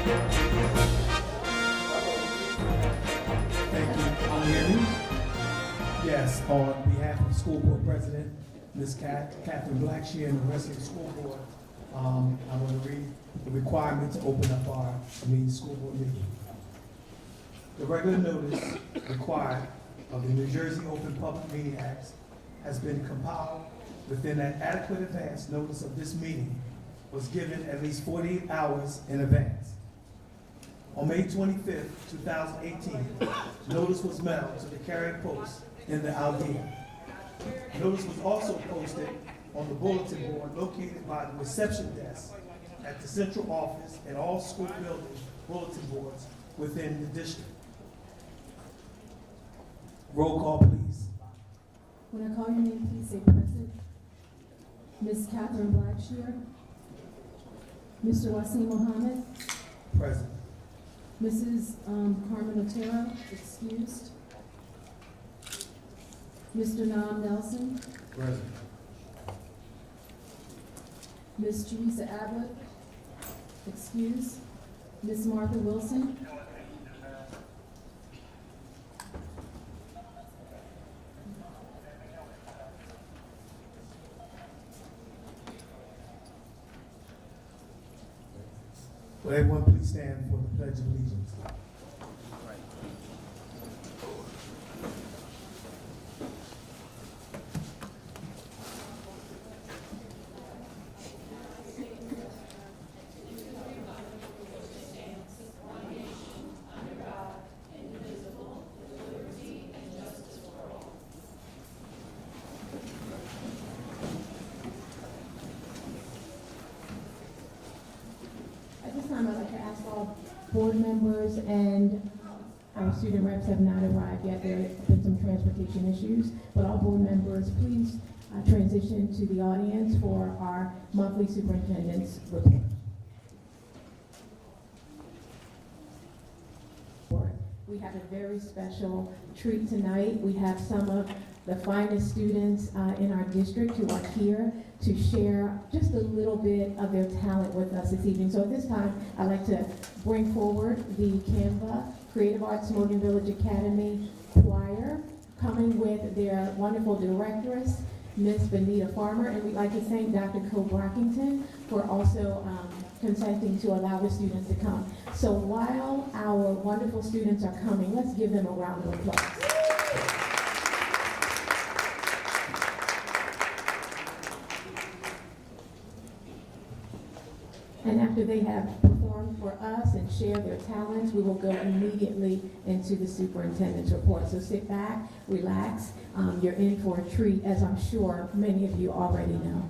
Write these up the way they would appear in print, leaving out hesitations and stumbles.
Thank you. Can you hear me? Yes, on behalf of the school board president, Ms. Catherine Blackshear, and the rest of the school board, I'm going to read the requirement to open up our school board meeting. The regular notice required of the New Jersey Open Public Meeting Act has been compiled within an adequate advance notice of this meeting was given at least 48 hours in advance. On May 25th, 2018, notice was mailed to the Carrier Post in the Aldea. Notice was also posted on the bulletin board located by the reception desk at the central office and all school building bulletin boards within the district. Roll call, please. When I call your name, please say present. Ms. Catherine Blackshear. Mr. Wasim Mohammed. Present. Mrs. Carmen Otero, excused. Mr. Nam Nelson. Present. Ms. Teresa Abbott, excused. Ms. Martha Wilson. Will everyone please stand for the Pledge of Allegiance? At this time, I'd like to ask all board members and our student reps have not arrived yet. There have been some transportation issues, but all board members, please transition to the audience for our monthly superintendent's report. We have a very special treat tonight. We have some of the finest students in our district who are here to share just a little bit of their talent with us this evening. So at this time, I'd like to bring forward the Canva Creative Arts Morgan Village Academy Choir, coming with their wonderful directress, Miss Benita Farmer, and we'd like to thank Dr. Cole Brockington for also consenting to allow the students to come. So while our wonderful students are coming, let's give them a round of applause. And after they have performed for us and shared their talents, we will go immediately into the superintendent's report. So sit back, relax. You're in for a treat, as I'm sure many of you already know.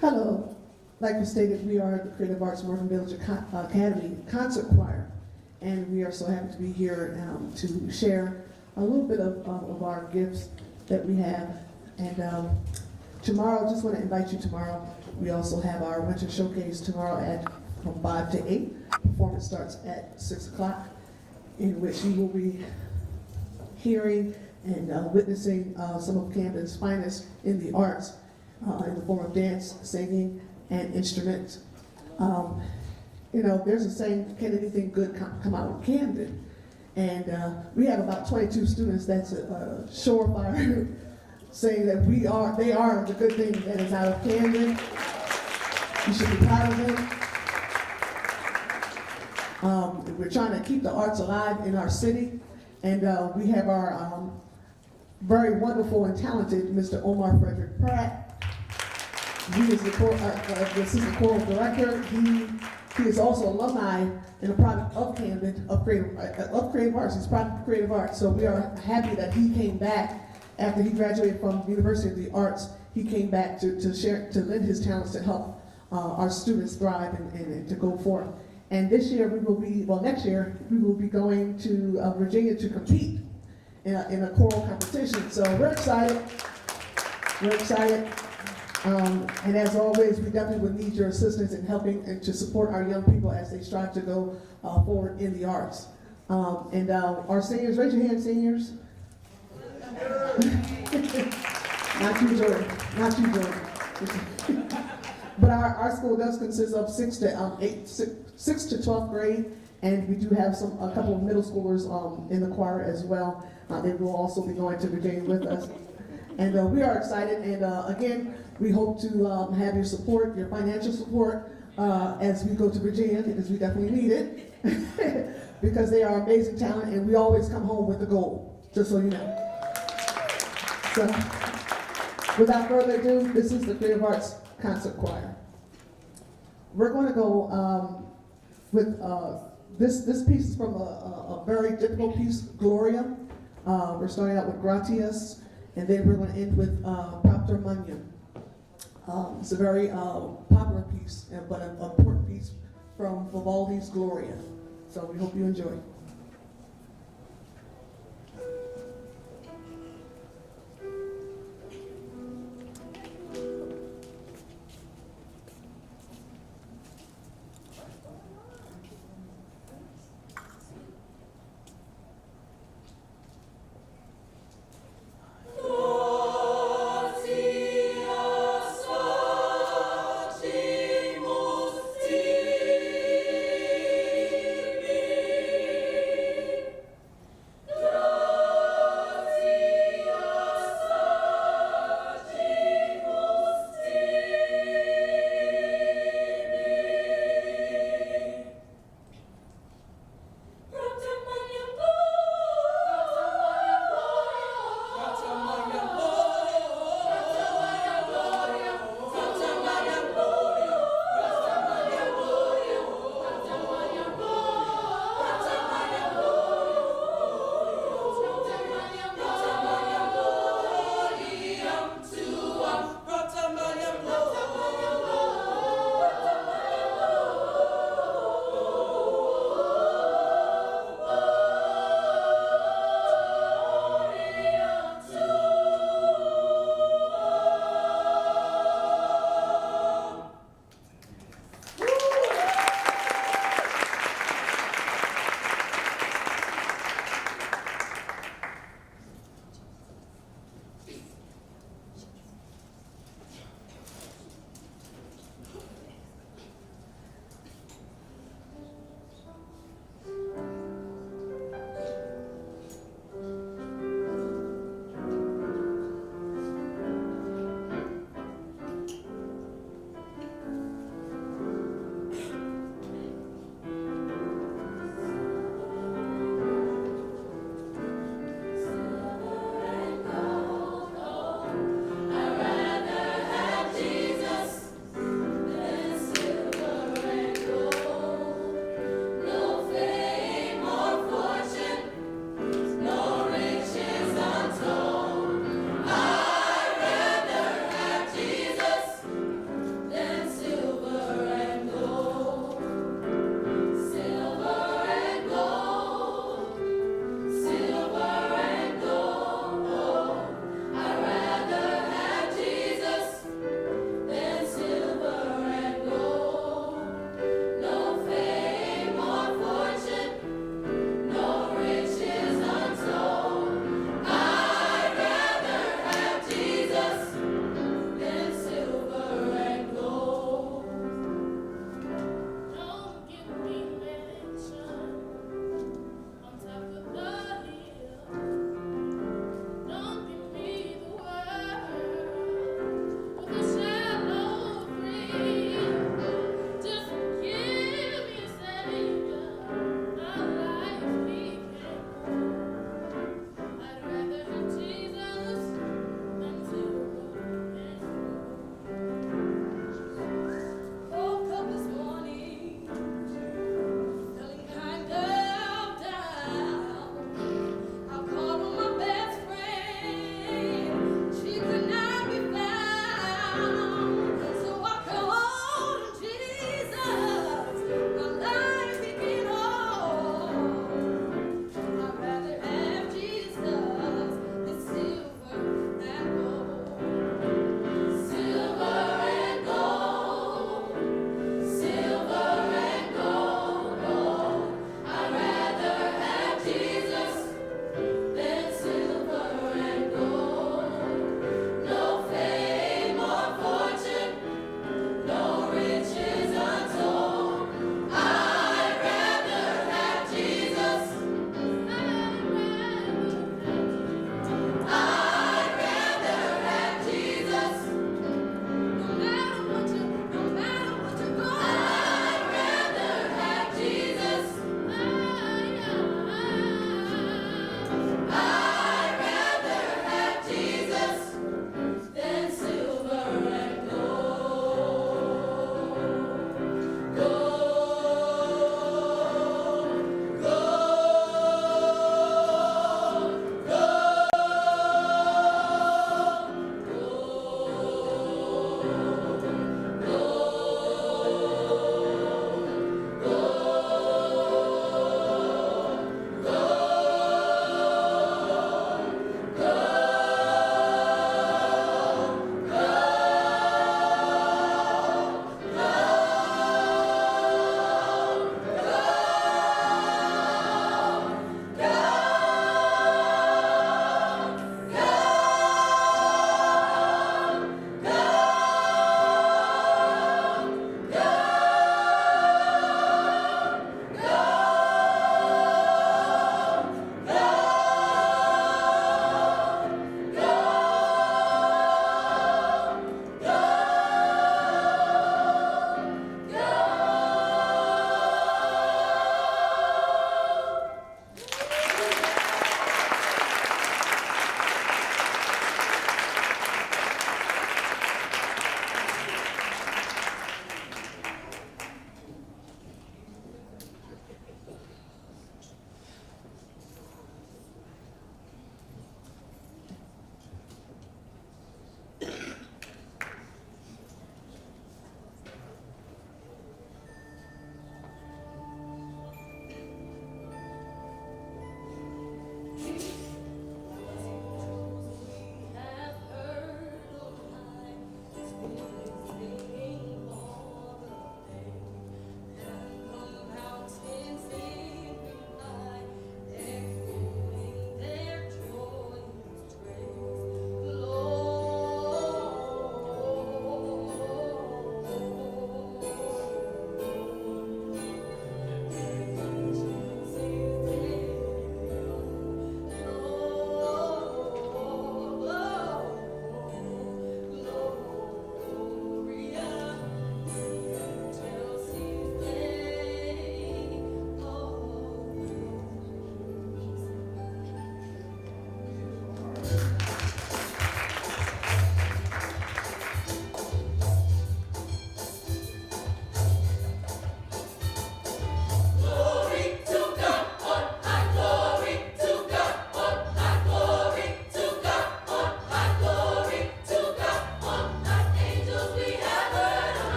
Hello. Like we stated, we are the Creative Arts Morgan Village Academy Concert Choir, and we are so happy to be here to share a little bit of our gifts that we have. And tomorrow, just want to invite you tomorrow. We also have our winter showcase tomorrow from 5 to 8. Performance starts at 6 o'clock, in which you will be hearing and witnessing some of Camden's finest in the arts in the form of dance, singing, and instruments. You know, there's a saying, can anything good come out of Camden? And we have about 22 students that's a surefire saying that they are the good thing that is out of Camden. You should be proud of them. We're trying to keep the arts alive in our city. And we have our very wonderful and talented Mr. Omar Frederick Pratt. He is the assistant choral director. He is also alumni and a product of Camden, of creative arts. He's product of creative arts. So we are happy that he came back after he graduated from the University of the Arts. He came back to lend his talents to help our students thrive and to go forth. And this year next year, we will be going to Virginia to compete in a choral competition. So we're excited. We're excited. And as always, we definitely would need your assistance in helping and to support our young people as they strive to go forward in the arts. And our seniors, raise your hand, seniors. Not you, Jordan. Not you, Jordan. But our school does consist of 6 to 12th grade, and we do have a couple of middle schoolers in the choir as well. They will also be going to Virginia with us. And we are excited, and again, we hope to have your support, your financial support, as we go to Virginia, because we definitely need it, because they are amazing talent, and we always come home with the gold, just so you know. So, without further ado, this is the Creative Arts Concert Choir. We're going to go with this piece is from a very difficult piece, Gloria. We're starting out with Gratias, and then we're going to end with Propter Munyon. It's a very popular piece, but an important piece from Vivaldi's Gloria. So we hope you enjoy. Thank you.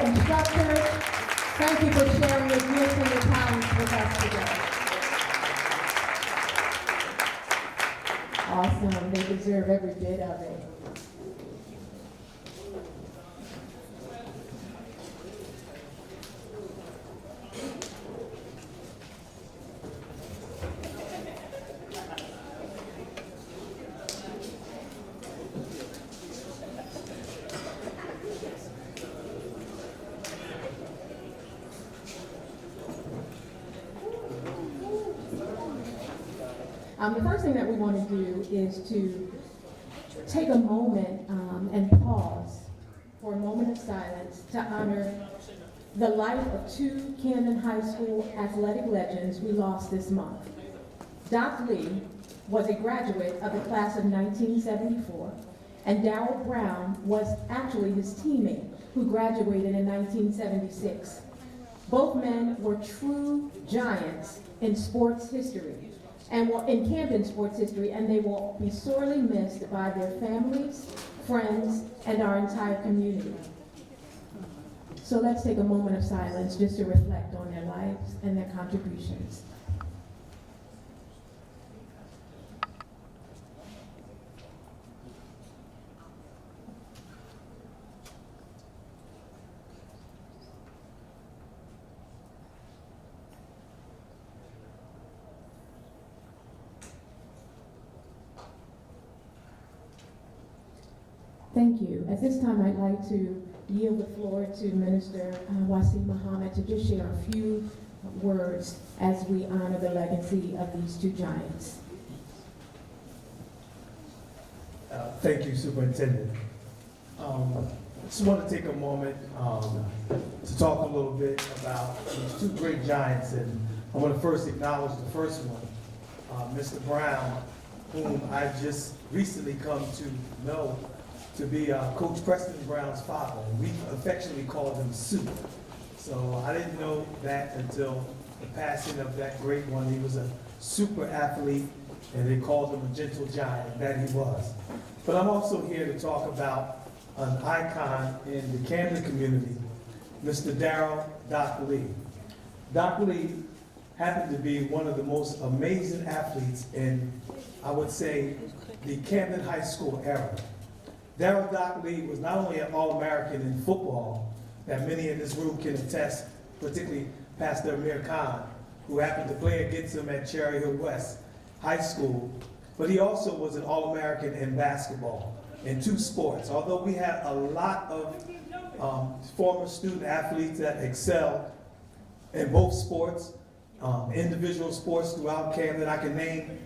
instructors, thank you for sharing your gifts and your talents with us today. Awesome, they deserve every bit of it. The first thing that we want to do is to take a moment and pause for a moment of silence to honor the life of two Camden High School athletic legends we lost this month. Doc Lee was a graduate of the class of 1974, and Darrell Brown was actually his teammate who graduated in 1976. Both men were true giants in sports history, and in Camden sports history, and they will be sorely missed by their families, friends, and our entire community. So let's take a moment of silence just to reflect on their lives and their contributions. Thank you. At this time, I'd like to yield the floor to Minister Wasim Muhammad to just share a few words as we honor the legacy of these two giants. Thank you, Superintendent. I just want to take a moment to talk a little bit about these two great giants, and I want to first acknowledge the first one, Mr. Brown, whom I just recently come to know to be Coach Preston Brown's father. We affectionately called him Sue. So I didn't know that until the passing of that great one. He was a super athlete, and they called him a gentle giant, that he was. But I'm also here to talk about an icon in the Camden community, Mr. Darrell Doc Lee. Doc Lee happened to be one of the most amazing athletes in, I would say, the Camden High School era. Darrell Doc Lee was not only an All-American in football, that many in this room can attest, particularly Pastor Amir Khan, who happened to play against him at Cherry Hill West High School, but he also was an All-American in basketball, in two sports. Although we had a lot of former student athletes that excelled in both sports, individual sports throughout Camden, I can name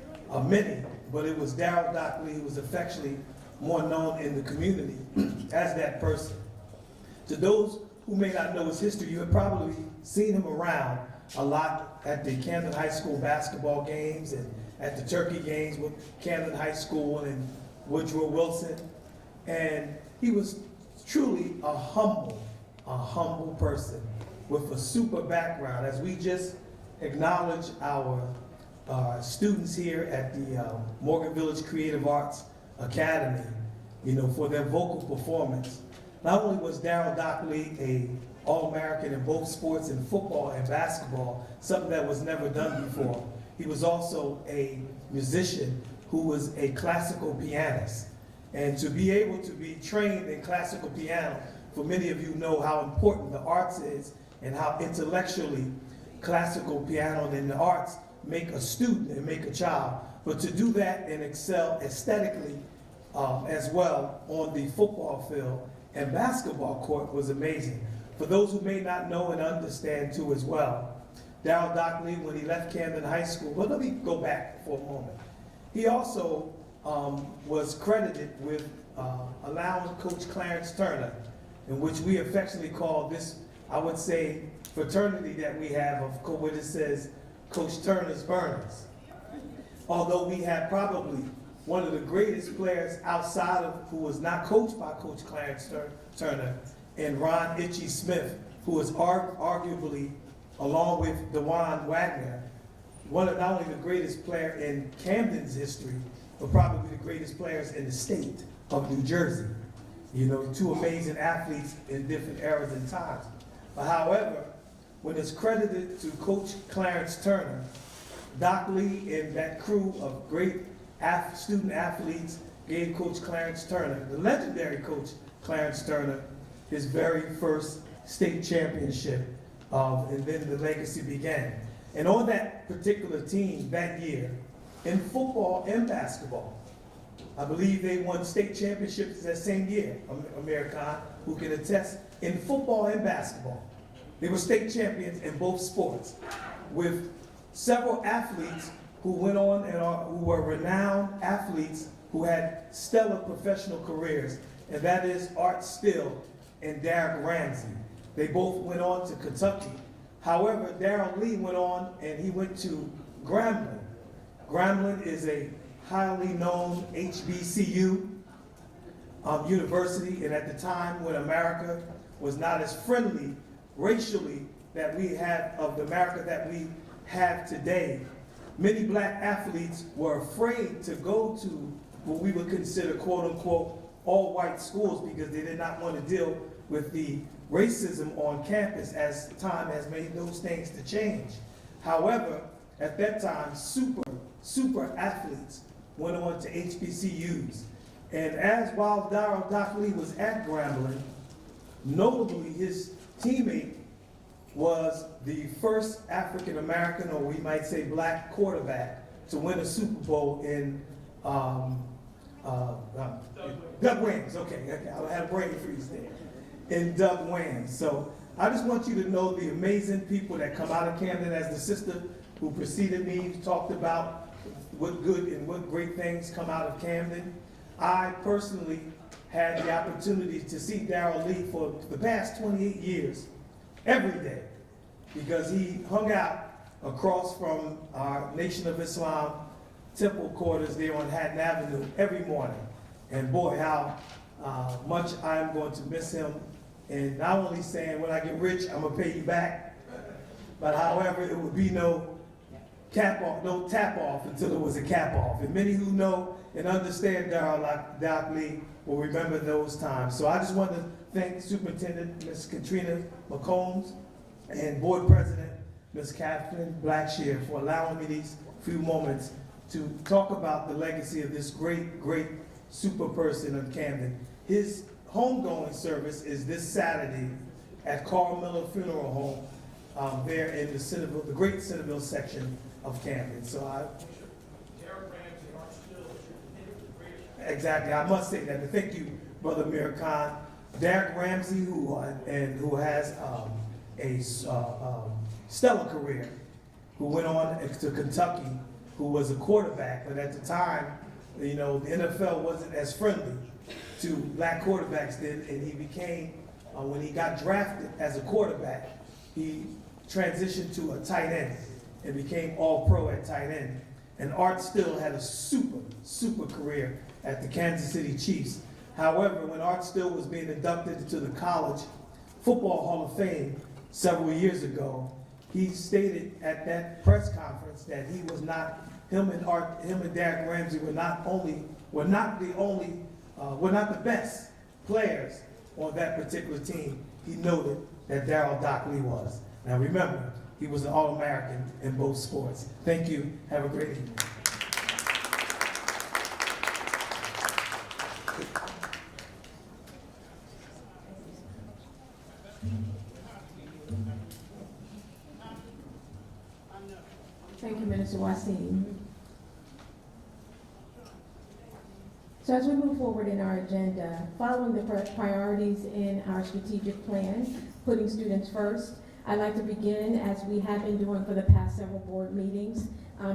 many, but it was Darrell Doc Lee who was affectionately more known in the community as that person. To those who may not know his history, you have probably seen him around a lot at the Camden High School basketball games and at the turkey games with Camden High School and Woodrow Wilson. And he was truly a humble person with a super background. As we just acknowledge our students here at the Morgan Village Creative Arts Academy, for their vocal performance. Not only was Darrell Doc Lee an All-American in both sports, in football and basketball, something that was never done before, he was also a musician who was a classical pianist. And to be able to be trained in classical piano, for many of you know how important the arts is and how intellectually classical piano and the arts make a student and make a child. But to do that and excel aesthetically as well on the football field and basketball court was amazing. For those who may not know and understand too as well, Darrell Doc Lee, when he left Camden High School, well, let me go back for a moment. He also was credited with allowing Coach Clarence Turner, in which we affectionately call this, I would say, fraternity that we have of what it says, Coach Turner's Burners. Although we had probably one of the greatest players outside of, who was not coached by Coach Clarence Turner, and Ron Itchy Smith, who was arguably, along with DeJuan Wagner, one of not only the greatest player in Camden's history, but probably the greatest players in the state of New Jersey. You know, two amazing athletes in different eras and times. But however, when it's credited to Coach Clarence Turner, Doc Lee and that crew of great student athletes gave Coach Clarence Turner, the legendary Coach Clarence Turner, his very first state championship, and then the legacy began. And on that particular team that year, in football and basketball, I believe they won state championships that same year, American, who can attest, in football and basketball. They were state champions in both sports, with several athletes who went on and who were renowned athletes who had stellar professional careers, and that is Art Still and Derek Ramsey. They both went on to Kentucky. However, Darrell Lee went on and he went to Grambling. Grambling is a highly known HBCU university, and at the time when America was not as friendly racially that we have of the America that we have today, many black athletes were afraid to go to what we would consider quote unquote all white schools because they did not want to deal with the racism on campus as time has made those things to change. However, at that time, super athletes went on to HBCUs. And while Doc Lee was at Grambling, notably his teammate was the first African American, or we might say black quarterback, to win a Super Bowl in Doug Williams. Okay, I had a brain freeze there. In Doug Williams. So I just want you to know the amazing people that come out of Camden, as the sister who preceded me talked about what good and what great things come out of Camden. I personally had the opportunity to see Darrell Lee for the past 28 years, every day, because he hung out across from our Nation of Islam temple quarters there on Hatton Avenue every morning. And boy, how much I'm going to miss him. And not only saying, when I get rich, I'm gonna pay you back, but however, it would be no cap off, no tap off until it was a cap off. And many who know and understand Doc Lee will remember those times. So I just want to thank Superintendent Ms. Katrina McCombs and Board President Ms. Catherine Blackshear for allowing me these few moments to talk about the legacy of this great super person of Camden. His homegoing service is this Saturday at Carl Miller Funeral Home there in the Centerville, the great Centerville section of Camden. So exactly, I must say that. Thank you, Brother Mir Khan. Derek Ramsey, who has a stellar career, who went on to Kentucky, who was a quarterback, but at the time, you know, the NFL wasn't as friendly to black quarterbacks then, and he became, when he got drafted as a quarterback, he transitioned to a tight end and became all-pro at tight end. And Art Still had a super career at the Kansas City Chiefs. However, when Art Still was being inducted into the College Football Hall of Fame several years ago, he stated at that press conference that he was not, him and Derek Ramsey were not the best players on that particular team. He noted that Doc Lee was. Now remember, he was an All-American in both sports. Thank you. Have a great evening. Thank you, Minister Wasim. So as we move forward in our agenda, following the priorities in our strategic plan, putting students first, I'd like to begin, as we have been doing for the past several board meetings,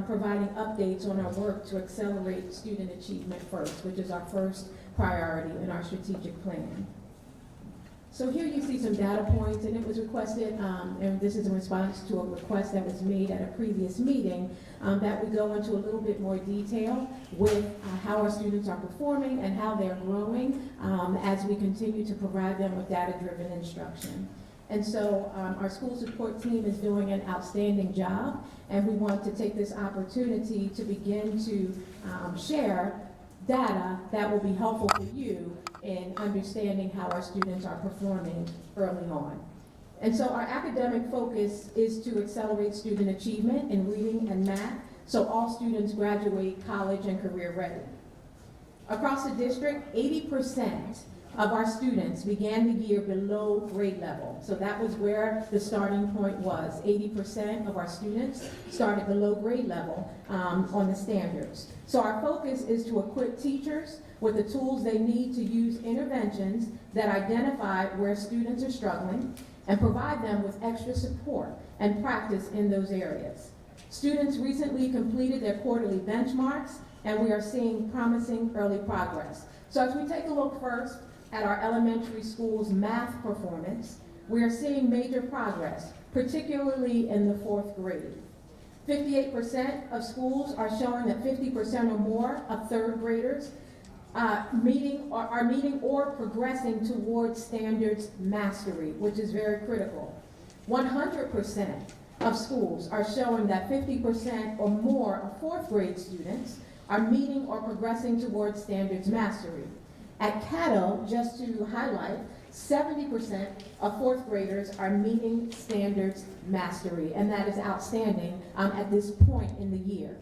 providing updates on our work to accelerate student achievement first, which is our first priority in our strategic plan. So here you see some data points, and it was requested, and this is in response to a request that was made at a previous meeting, that we go into a little bit more detail with how our students are performing and how they're growing as we continue to provide them with data-driven instruction. And so our school support team is doing an outstanding job, and we want to take this opportunity to begin to share data that will be helpful for you in understanding how our students are performing early on. And so our academic focus is to accelerate student achievement in reading and math, so all students graduate college and career ready. Across the district, 80% of our students began the year below grade level. So that was where the starting point was. 80% of our students started below grade level on the standards. So our focus is to equip teachers with the tools they need to use interventions that identify where students are struggling and provide them with extra support and practice in those areas. Students recently completed their quarterly benchmarks, and we are seeing promising early progress. So as we take a look first at our elementary school's math performance, we are seeing major progress, particularly in the 4th grade. 58% of schools are showing that 50% or more of 3rd graders are meeting or progressing towards standards mastery, which is very critical. 100% of schools are showing that 50% or more of 4th grade students are meeting or progressing towards standards mastery. At Caddo, just to highlight, 70% of 4th graders are meeting standards mastery, and that is outstanding at this point in the year.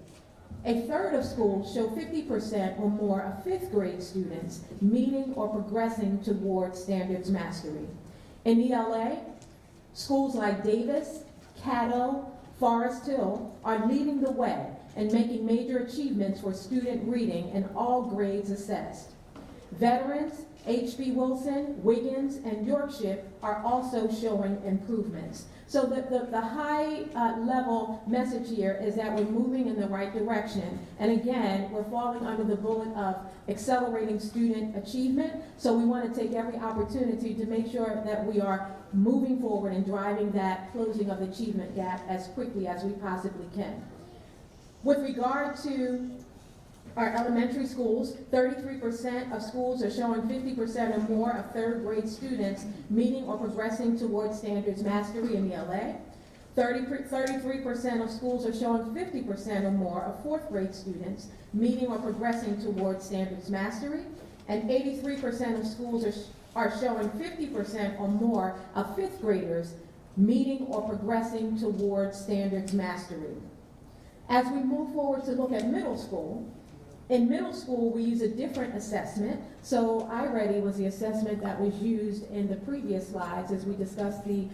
A third of schools show 50% or more of 5th grade students meeting or progressing towards standards mastery. In ELA, schools like Davis, Caddo, Forest Hill are leading the way and making major achievements for student reading in all grades assessed. Veterans, H.B. Wilson, Wiggins, and Yorkshire are also showing improvements. So the high level message here is that we're moving in the right direction. And again, we're falling under the bullet of accelerating student achievement. So we want to take every opportunity to make sure that we are moving forward and driving that closing of the achievement gap as quickly as we possibly can. With regard to our elementary schools, 33% of schools are showing 50% or more of 3rd grade students meeting or progressing towards standards mastery in ELA. 33% of schools are showing 50% or more of 4th grade students meeting or progressing towards standards mastery. And 83% of schools are showing 50% or more of 5th graders meeting or progressing towards standards mastery. As we move forward to look at middle school, in middle school, we use a different assessment. So iReady was the assessment that was used in the previous slides as we discussed the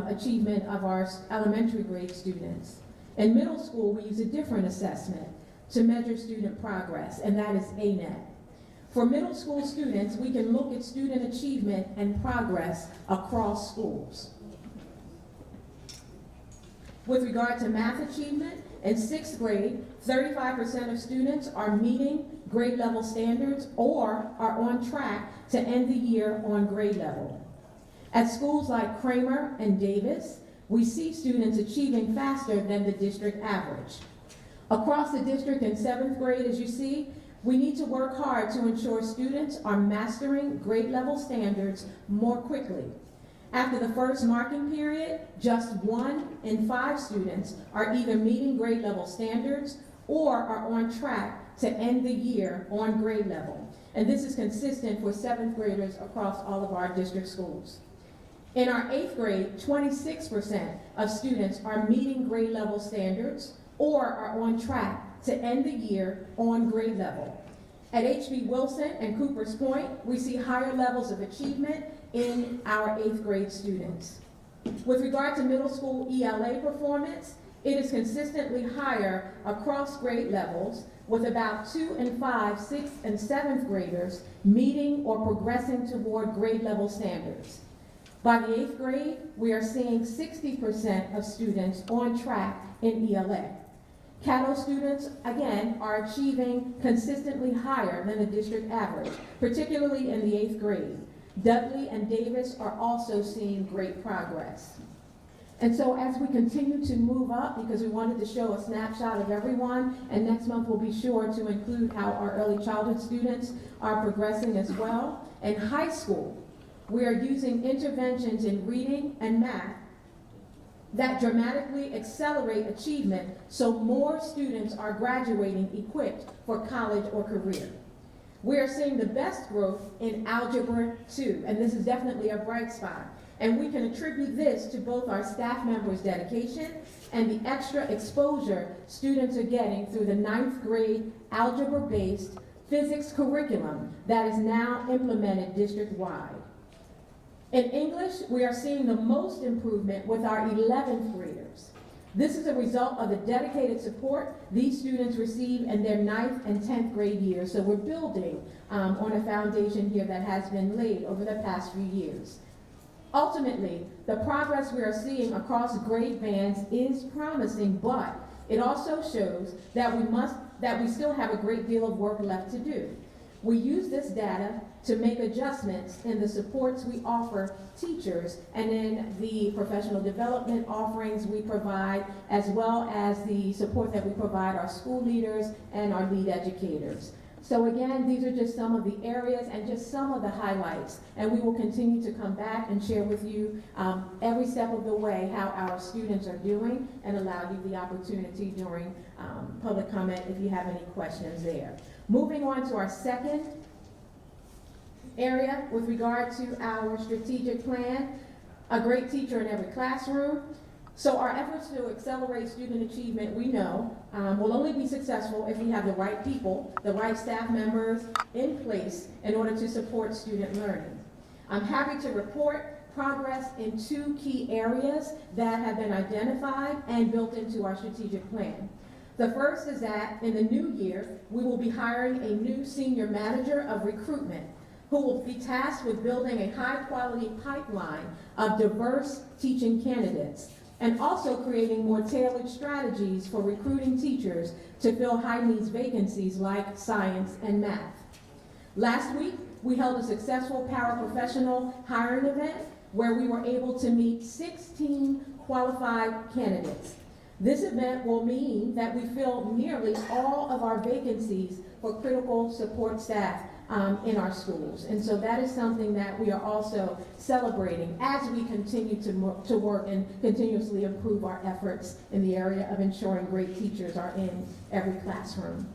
achievement of our elementary grade students. In middle school, we use a different assessment to measure student progress, and that is ANET. For middle school students, we can look at student achievement and progress across schools. With regard to math achievement, in 6th grade, 35% of students are meeting grade level standards or are on track to end the year on grade level. At schools like Kramer and Davis, we see students achieving faster than the district average. Across the district in 7th grade, as you see, we need to work hard to ensure students are mastering grade level standards more quickly. After the first marking period, just 1 in 5 students are either meeting grade level standards or are on track to end the year on grade level. And this is consistent for 7th graders across all of our district schools. In our 8th grade, 26% of students are meeting grade level standards or are on track to end the year on grade level. At H.B. Wilson and Cooper's Point, we see higher levels of achievement in our 8th grade students. With regard to middle school ELA performance, it is consistently higher across grade levels, with about 2 in 5 6th and 7th graders meeting or progressing toward grade level standards. By the 8th grade, we are seeing 60% of students on track in ELA. Caddo students, again, are achieving consistently higher than the district average, particularly in the 8th grade. Dudley and Davis are also seeing great progress. And so as we continue to move up, because we wanted to show a snapshot of everyone, and next month we'll be sure to include how our early childhood students are progressing as well. In high school, we are using interventions in reading and math that dramatically accelerate achievement so more students are graduating equipped for college or career. We are seeing the best growth in Algebra 2, and this is definitely a bright spot. And we can attribute this to both our staff members' dedication and the extra exposure students are getting through the 9th grade algebra-based physics curriculum that is now implemented district-wide. In English, we are seeing the most improvement with our 11th graders. This is a result of the dedicated support these students receive in their 9th and 10th grade years. So we're building on a foundation here that has been laid over the past few years. Ultimately, the progress we are seeing across grade bands is promising, but it also shows that we still have a great deal of work left to do. We use this data to make adjustments in the supports we offer teachers and in the professional development offerings we provide, as well as the support that we provide our school leaders and our lead educators. So again, these are just some of the areas and just some of the highlights, and we will continue to come back and share with you every step of the way how our students are doing and allow you the opportunity during public comment if you have any questions there. Moving on to our second area with regard to our strategic plan, a great teacher in every classroom. So our efforts to accelerate student achievement, we know, will only be successful if we have the right people, the right staff members in place in order to support student learning. I'm happy to report progress in 2 key areas that have been identified and built into our strategic plan. The first is that in the new year, we will be hiring a new senior manager of recruitment who will be tasked with building a high-quality pipeline of diverse teaching candidates, and also creating more tailored strategies for recruiting teachers to fill high-needs vacancies like science and math. Last week, we held a successful paraprofessional hiring event where we were able to meet 16 qualified candidates. This event will mean that we fill nearly all of our vacancies for critical support staff in our schools. And so that is something that we are also celebrating as we continue to work and continuously improve our efforts in the area of ensuring great teachers are in every classroom.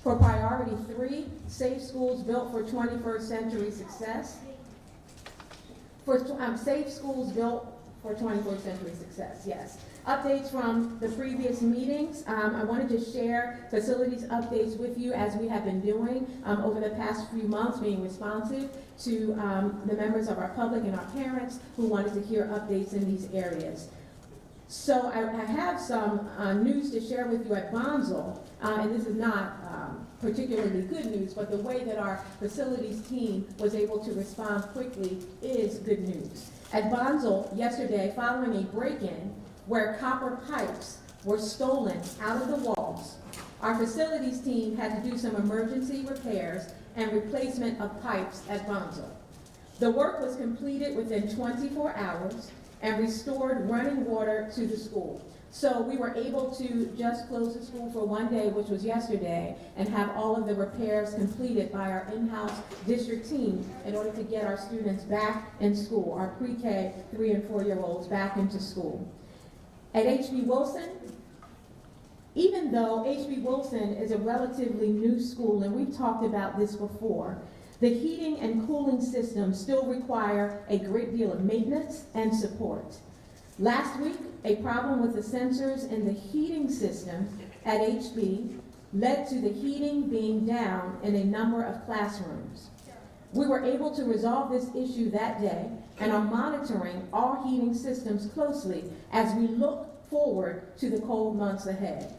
For priority 3, Safe Schools Built for 21st Century Success. For Safe Schools Built for 21st Century Success, yes. Updates from the previous meetings. I wanted to share facilities updates with you as we have been doing over the past few months, being responsive to the members of our public and our parents who wanted to hear updates in these areas. So I have some news to share with you at Bonsall, and this is not particularly good news, but the way that our facilities team was able to respond quickly is good news. At Bonsall yesterday, following a break-in where copper pipes were stolen out of the walls, our facilities team had to do some emergency repairs and replacement of pipes at Bonsall. The work was completed within 24 hours and restored running water to the school. So we were able to just close the school for one day, which was yesterday, and have all of the repairs completed by our in-house district team in order to get our students back in school, our pre-K 3- and 4-year-olds back into school. At H.B. Wilson, even though H.B. Wilson is a relatively new school, and we've talked about this before, the heating and cooling systems still require a great deal of maintenance and support. Last week, a problem with the sensors in the heating system at HB led to the heating being down in a number of classrooms. We were able to resolve this issue that day and are monitoring all heating systems closely as we look forward to the cold months ahead.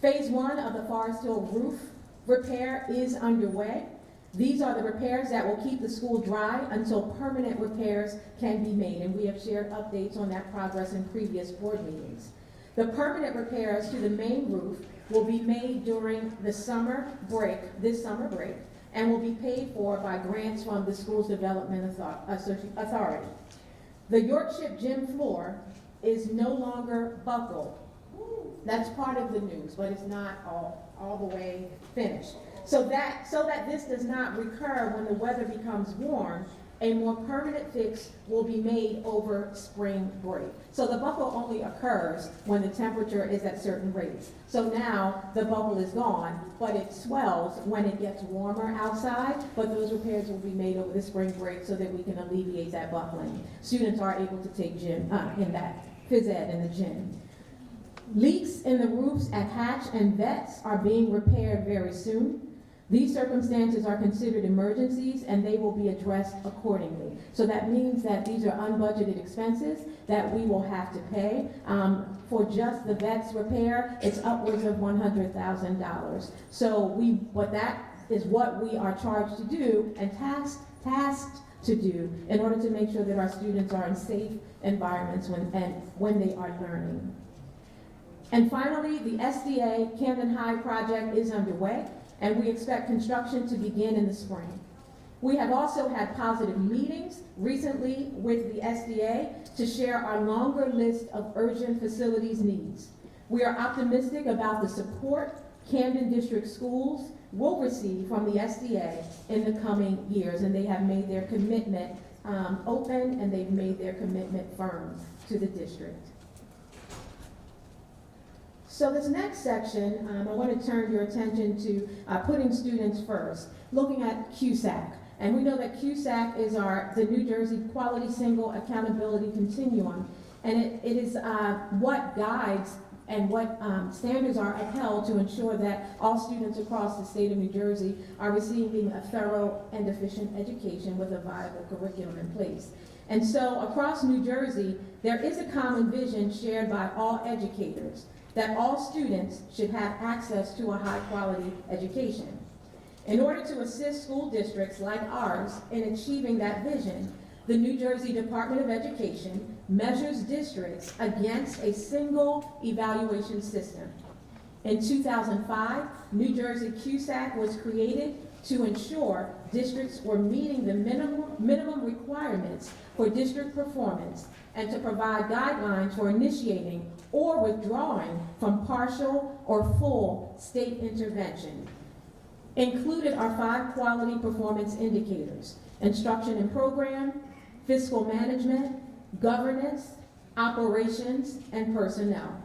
Phase 1 of the Forest Hill roof repair is underway. These are the repairs that will keep the school dry until permanent repairs can be made, and we have shared updates on that progress in previous board meetings. The permanent repairs to the main roof will be made during the summer break, and will be paid for by grants from the Schools Development Authority. The Yorkship gym floor is no longer buckled. That's part of the news, but it's not all the way finished. So that this does not recur when the weather becomes warm, A more permanent fix will be made over spring break. So the bubble only occurs when the temperature is at certain rates. So now the bubble is gone, but it swells when it gets warmer outside, but those repairs will be made over the spring break so that we can alleviate that buckling. Students are able to take gym, in that phys ed in the gym. Leaks in the roofs at Hatch and Vets are being repaired very soon. These circumstances are considered emergencies and they will be addressed accordingly. So that means that these are unbudgeted expenses that we will have to pay. For just the Vets repair, it's upwards of $100,000. So but that is what we are charged to do and tasked to do in order to make sure that our students are in safe environments when they are learning. And finally, the SDA Camden High project is underway, and we expect construction to begin in the spring. We have also had positive meetings recently with the SDA to share our longer list of urgent facilities needs. We are optimistic about the support Camden District Schools will receive from the SDA in the coming years, and they have made their commitment open, and they've made their commitment firm to the district. So this next section, I want to turn your attention to putting students first, looking at QSAC. And we know that QSAC is the New Jersey Quality Single Accountability Continuum, and it is what guides and what standards are upheld to ensure that all students across the state of New Jersey are receiving a thorough and efficient education with a viable curriculum in place. And so across New Jersey, there is a common vision shared by all educators that all students should have access to a high-quality education. In order to assist school districts like ours in achieving that vision, the New Jersey Department of Education measures districts against a single evaluation system. In 2005, New Jersey QSAC was created to ensure districts were meeting the minimum requirements for district performance and to provide guidelines for initiating or withdrawing from partial or full state intervention. Included are 5 quality performance indicators: instruction and program, fiscal management, governance, operations, and personnel.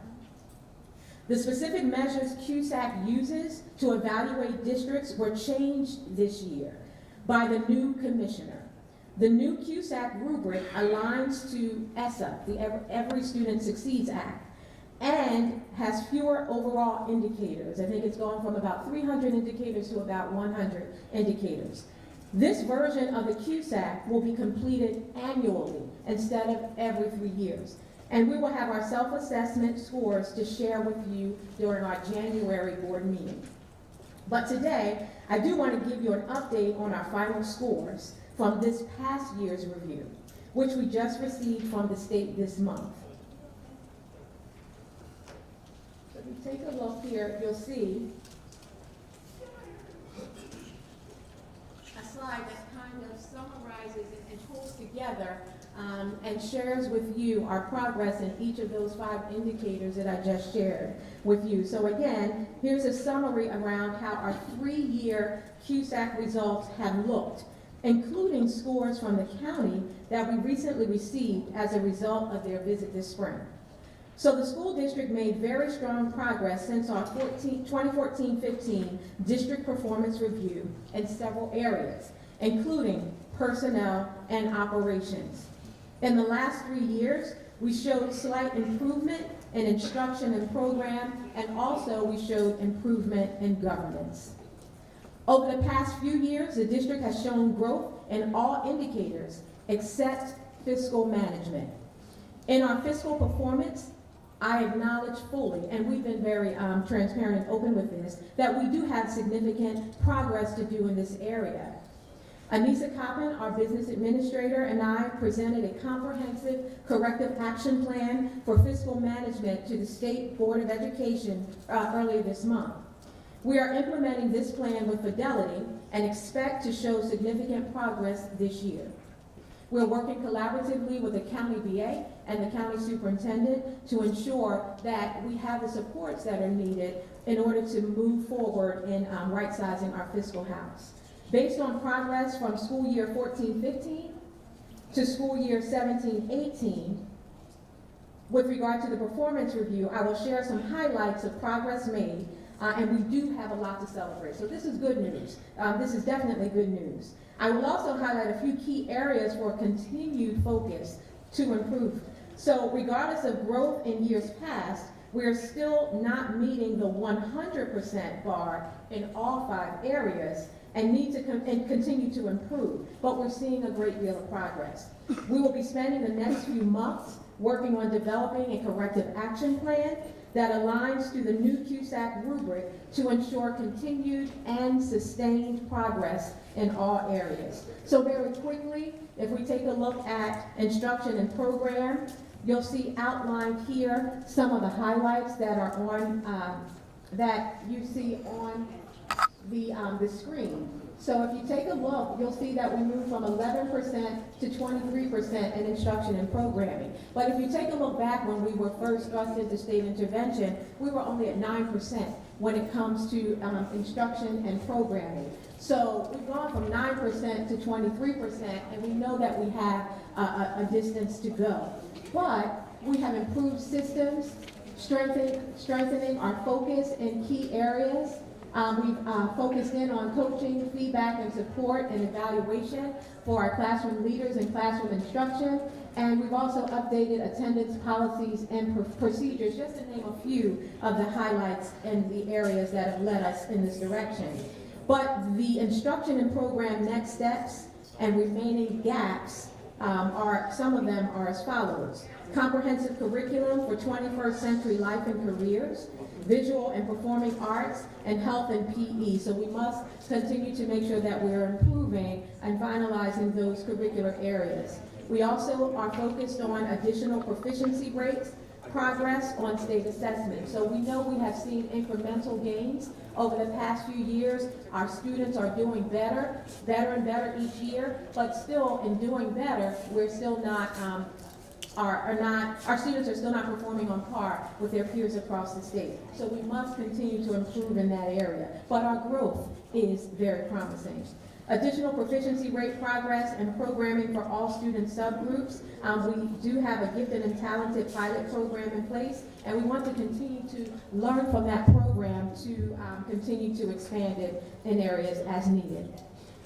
The specific measures QSAC uses to evaluate districts were changed this year by the new commissioner. The new QSAC rubric aligns to ESSA, the Every Student Succeeds Act, and has fewer overall indicators. I think it's gone from about 300 indicators to about 100 indicators. This version of the QSAC will be completed annually instead of every 3 years. And we will have our self-assessment scores to share with you during our January board meeting. But today, I do want to give you an update on our final scores from this past year's review, which we just received from the state this month. So if you take a look here, you'll see a slide that kind of summarizes and pulls together and shares with you our progress in each of those 5 indicators that I just shared with you. So again, here's a summary around how our 3-year QSAC results have looked, including scores from the county that we recently received as a result of their visit this spring. So the school district made very strong progress since our 2014-15 district performance review in several areas, including personnel and operations. In the last 3 years, we showed slight improvement in instruction and program, and also we showed improvement in governance. Over the past few years, the district has shown growth in all indicators except fiscal management. In our fiscal performance, I acknowledge fully, and we've been very transparent and open with this, that we do have significant progress to do in this area. Anissa Coppin, our business administrator, and I presented a comprehensive corrective action plan for fiscal management to the State Board of Education earlier this month. We are implementing this plan with fidelity and expect to show significant progress this year. We're working collaboratively with the county BA and the county superintendent to ensure that we have the supports that are needed in order to move forward in right-sizing our fiscal house. Based on progress from school year 14-15 to school year 17-18, with regard to the performance review, I will share some highlights of progress made, and we do have a lot to celebrate. So this is good news. This is definitely good news. I will also highlight a few key areas for continued focus to improve. So regardless of growth in years past, we're still not meeting the 100% bar in all 5 areas and need to continue to improve, but we're seeing a great deal of progress. We will be spending the next few months working on developing a corrective action plan that aligns to the new CUSAC rubric to ensure continued and sustained progress in all areas. So very quickly, if we take a look at instruction and program, you'll see outlined here some of the highlights that are on, that you see on the screen. So if you take a look, you'll see that we moved from 11% to 23% in instruction and programming. But if you take a look back when we were first thrust into state intervention, we were only at 9% when it comes to instruction and programming. So we've gone from 9% to 23%, and we know that we have a distance to go. But we have improved systems, strengthening our focus in key areas. We've focused in on coaching, feedback, and support and evaluation for our classroom leaders and classroom instruction. And we've also updated attendance policies and procedures, just to name a few of the highlights in the areas that have led us in this direction. But the instruction and program next steps and remaining gaps some of them are as follows: comprehensive curriculum for 21st century life and careers, visual and performing arts, and health and PE. So we must continue to make sure that we're improving and finalizing those curricular areas. We also are focused on additional proficiency rates, progress on state assessment. So we know we have seen incremental gains over the past few years. Our students are doing better and better each year, but still in doing better, we're still not, our students are still not performing on par with their peers across the state. So we must continue to improve in that area, but our growth is very promising. Additional proficiency rate progress and programming for all student subgroups. We do have a gifted and talented pilot program in place, and we want to continue to learn from that program to continue to expand it in areas as needed.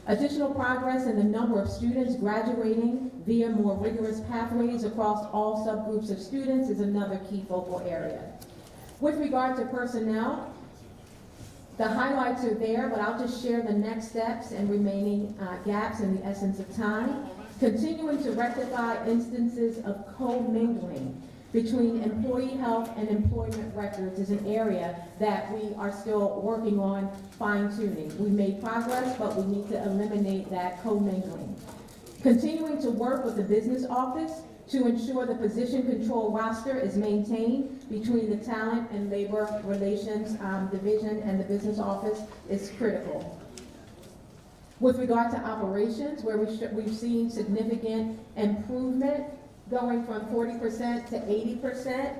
Additional progress in the number of students graduating via more rigorous pathways across all subgroups of students is another key focal area. With regard to personnel, the highlights are there, but I'll just share the next steps and remaining gaps in the essence of time. Continuing to rectify instances of co-mingling between employee health and employment records is an area that we are still working on fine-tuning. We made progress, but we need to eliminate that co-mingling. Continuing to work with the business office to ensure the position control roster is maintained between the Talent and Labor Relations Division and the business office is critical. With regard to operations, where we've seen significant improvement going from 40% to 80%,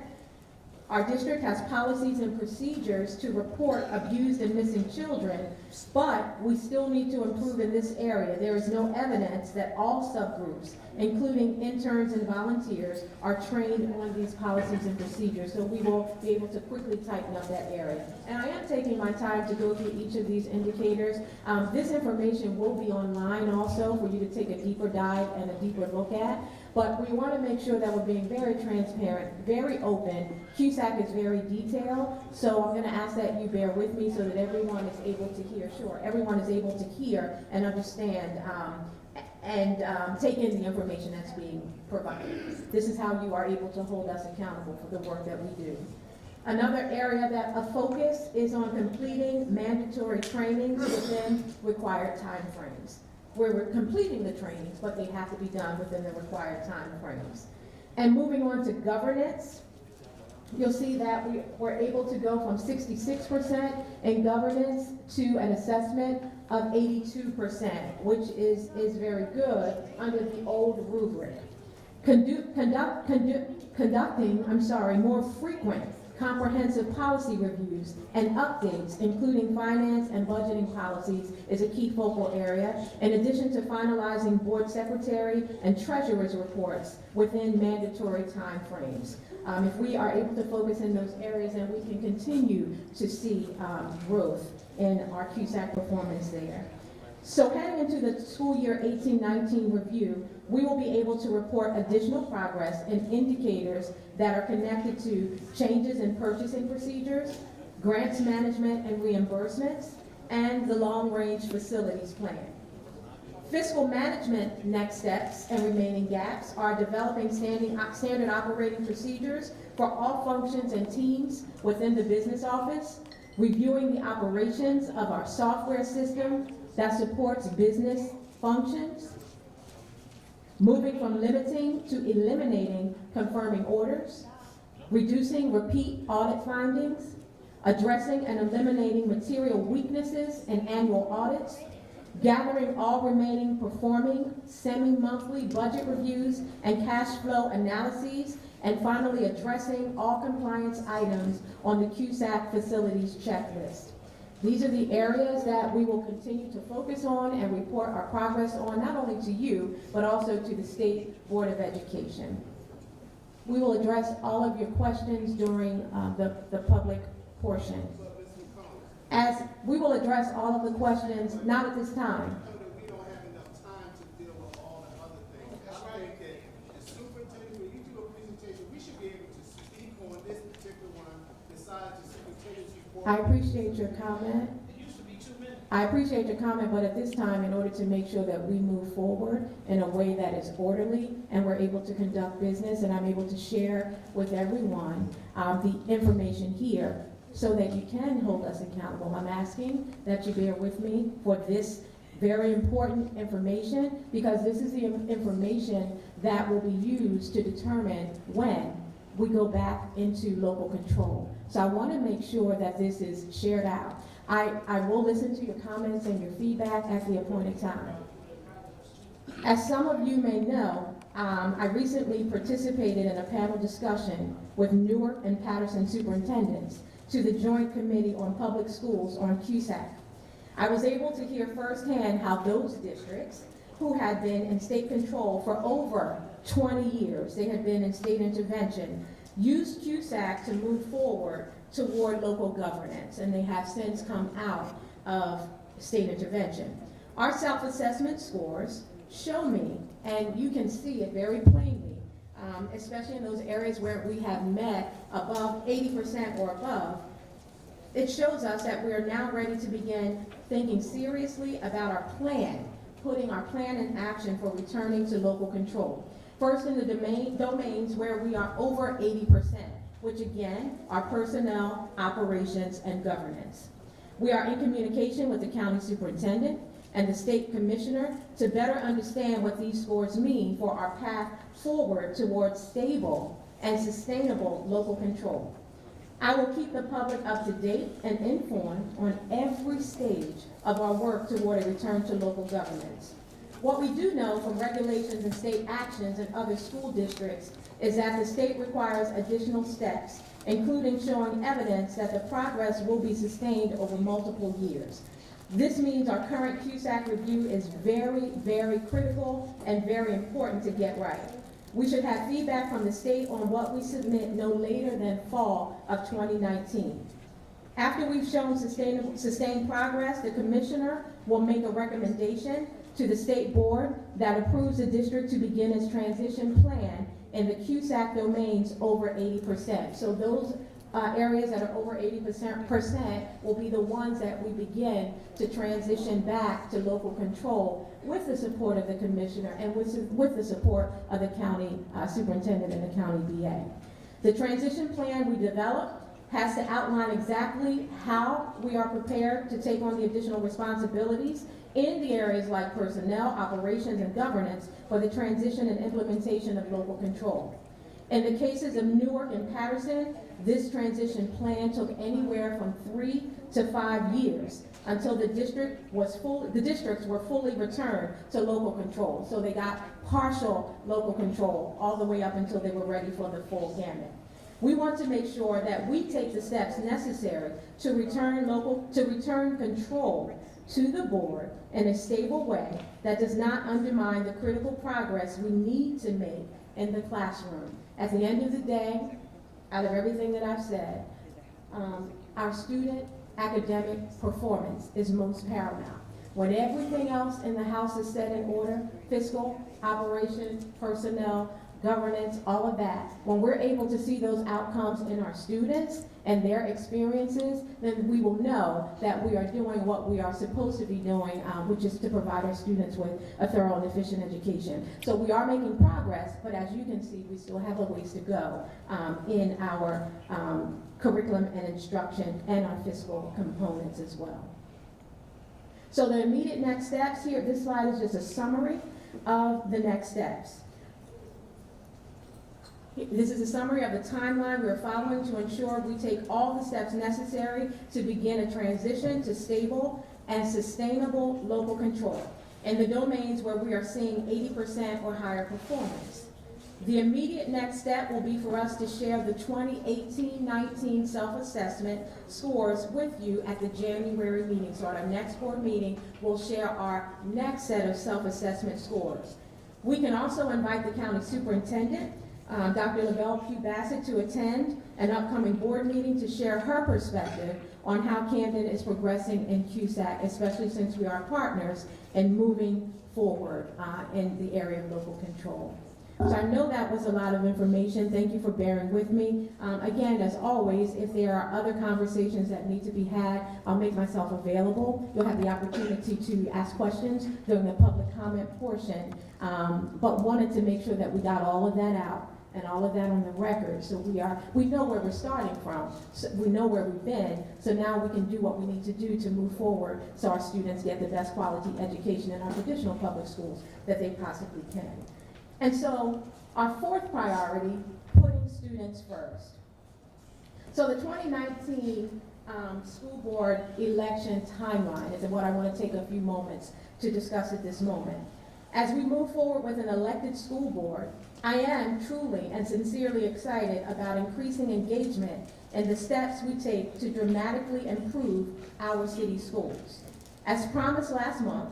our district has policies and procedures to report abused and missing children, but we still need to improve in this area. There is no evidence that all subgroups, including interns and volunteers, are trained on these policies and procedures, so we will be able to quickly tighten up that area. And I am taking my time to go through each of these indicators. This information will be online also for you to take a deeper dive and a deeper look at. But we want to make sure that we're being very transparent, very open. CUSAC is very detailed, so I'm going to ask that you bear with me so that everyone is able to hear. Sure, everyone is able to hear and understand and take in the information that's being provided. This is how you are able to hold us accountable for the work that we do. Another area that a focus is on completing mandatory trainings within required time frames. Where we're completing the trainings, but they have to be done within the required time frames. And moving on to governance, you'll see that we were able to go from 66% in governance to an assessment of 82%, which is very good under the old rubric. Conducting more frequent Comprehensive policy reviews and updates, including finance and budgeting policies, is a key focal area, in addition to finalizing board secretary and treasurer's reports within mandatory timeframes. If we are able to focus in those areas, then we can continue to see growth in our CUSAC performance there. So heading into the school year 18-19 review, we will be able to report additional progress and indicators that are connected to changes in purchasing procedures, grants management and reimbursements, and the long-range facilities plan. Fiscal management next steps and remaining gaps are developing standard operating procedures for all functions and teams within the business office, reviewing the operations of our software system that supports business functions, moving from limiting to eliminating confirming orders, reducing repeat audit findings, addressing and eliminating material weaknesses in annual audits, gathering all remaining performing semi-monthly budget reviews and cash flow analyses, and finally addressing all compliance items on the CUSAC facilities checklist. These are the areas that we will continue to focus on and report our progress on, not only to you, but also to the State Board of Education. We will address all of your questions during the public portion. As we will address all of the questions, not at this time. We don't have enough time to deal with all the other things. I think that the superintendent, when you do a presentation, we should be able to speak on this particular one besides the superintendent's report. I appreciate your comment. It used to be 2 minutes. I appreciate your comment, but at this time, in order to make sure that we move forward in a way that is orderly and we're able to conduct business and I'm able to share with everyone the information here so that you can hold us accountable, I'm asking that you bear with me for this very important information, because this is the information that will be used to determine when we go back into local control. So I want to make sure that this is shared out. I will listen to your comments and your feedback at the appointed time. As some of you may know, I recently participated in a panel discussion with Newark and Patterson superintendents to the Joint Committee on Public Schools on CUSAC. I was able to hear firsthand how those districts who had been in state control for over 20 years, they had been in state intervention, used CUSAC to move forward toward local governance, and they have since come out of state intervention. Our self-assessment scores show me, and you can see it very plainly, especially in those areas where we have met above 80% or above, it shows us that we are now ready to begin thinking seriously about our plan, putting our plan in action for returning to local control. First, in the domains where we are over 80%, which again are personnel, operations, and governance. We are in communication with the county superintendent and the state commissioner to better understand what these scores mean for our path forward towards stable and sustainable local control. I will keep the public up to date and informed on every stage of our work toward a return to local governance. What we do know from regulations and state actions in other school districts is that the state requires additional steps, including showing evidence that the progress will be sustained over multiple years. This means our current CUSAC review is very, very critical and very important to get right. We should have feedback from the state on what we submit no later than fall of 2019. After we've shown sustained progress, the commissioner will make a recommendation to the state board that approves the district to begin its transition plan in the CUSAC domains over 80%. So those areas that are over 80% will be the ones that we begin to transition back to local control with the support of the commissioner and with the support of the county superintendent and the county BA. The transition plan we develop has to outline exactly how we are prepared to take on the additional responsibilities in the areas like personnel, operations, and governance for the transition and implementation of local control. In the cases of Newark and Patterson, this transition plan took anywhere from 3 to 5 years until the districts were fully returned to local control. So they got partial local control all the way up until they were ready for the full gamut. We want to make sure that we take the steps necessary to return control to the board in a stable way that does not undermine the critical progress we need to make in the classroom. At the end of the day, out of everything that I've said, our student academic performance is most paramount. When everything else in the house is set in order, fiscal, operations, personnel, governance, all of that, when we're able to see those outcomes in our students and their experiences, then we will know that we are doing what we are supposed to be doing, which is to provide our students with a thorough and efficient education. So we are making progress, but as you can see, we still have a ways to go in our curriculum and instruction and our fiscal components as well. So the immediate next steps here, this slide is just a summary of the next steps. This is a summary of the timeline we're following to ensure we take all the steps necessary to begin a transition to stable and sustainable local control in the domains where we are seeing 80% or higher performance. The immediate next step will be for us to share the 2018-19 self-assessment scores with you at the January meeting. So at our next board meeting, we'll share our next set of self-assessment scores. We can also invite the county superintendent, Dr. Lavelle Pugh Bassett, to attend an upcoming board meeting to share her perspective on how Camden is progressing in CUSAC, especially since we are partners in moving forward in the area of local control. So I know that was a lot of information. Thank you for bearing with me. Again, as always, if there are other conversations that need to be had, I'll make myself available. You'll have the opportunity to ask questions during the public comment portion, but wanted to make sure that we got all of that out and all of that on the record. So we know where we're starting from. So we know where we've been. So now we can do what we need to do to move forward so our students get the best quality education in our traditional public schools that they possibly can. And so our fourth priority, putting students first. So the 2019 school board election timeline is what I want to take a few moments to discuss at this moment. As we move forward with an elected school board, I am truly and sincerely excited about increasing engagement and the steps we take to dramatically improve our city schools. As promised last month,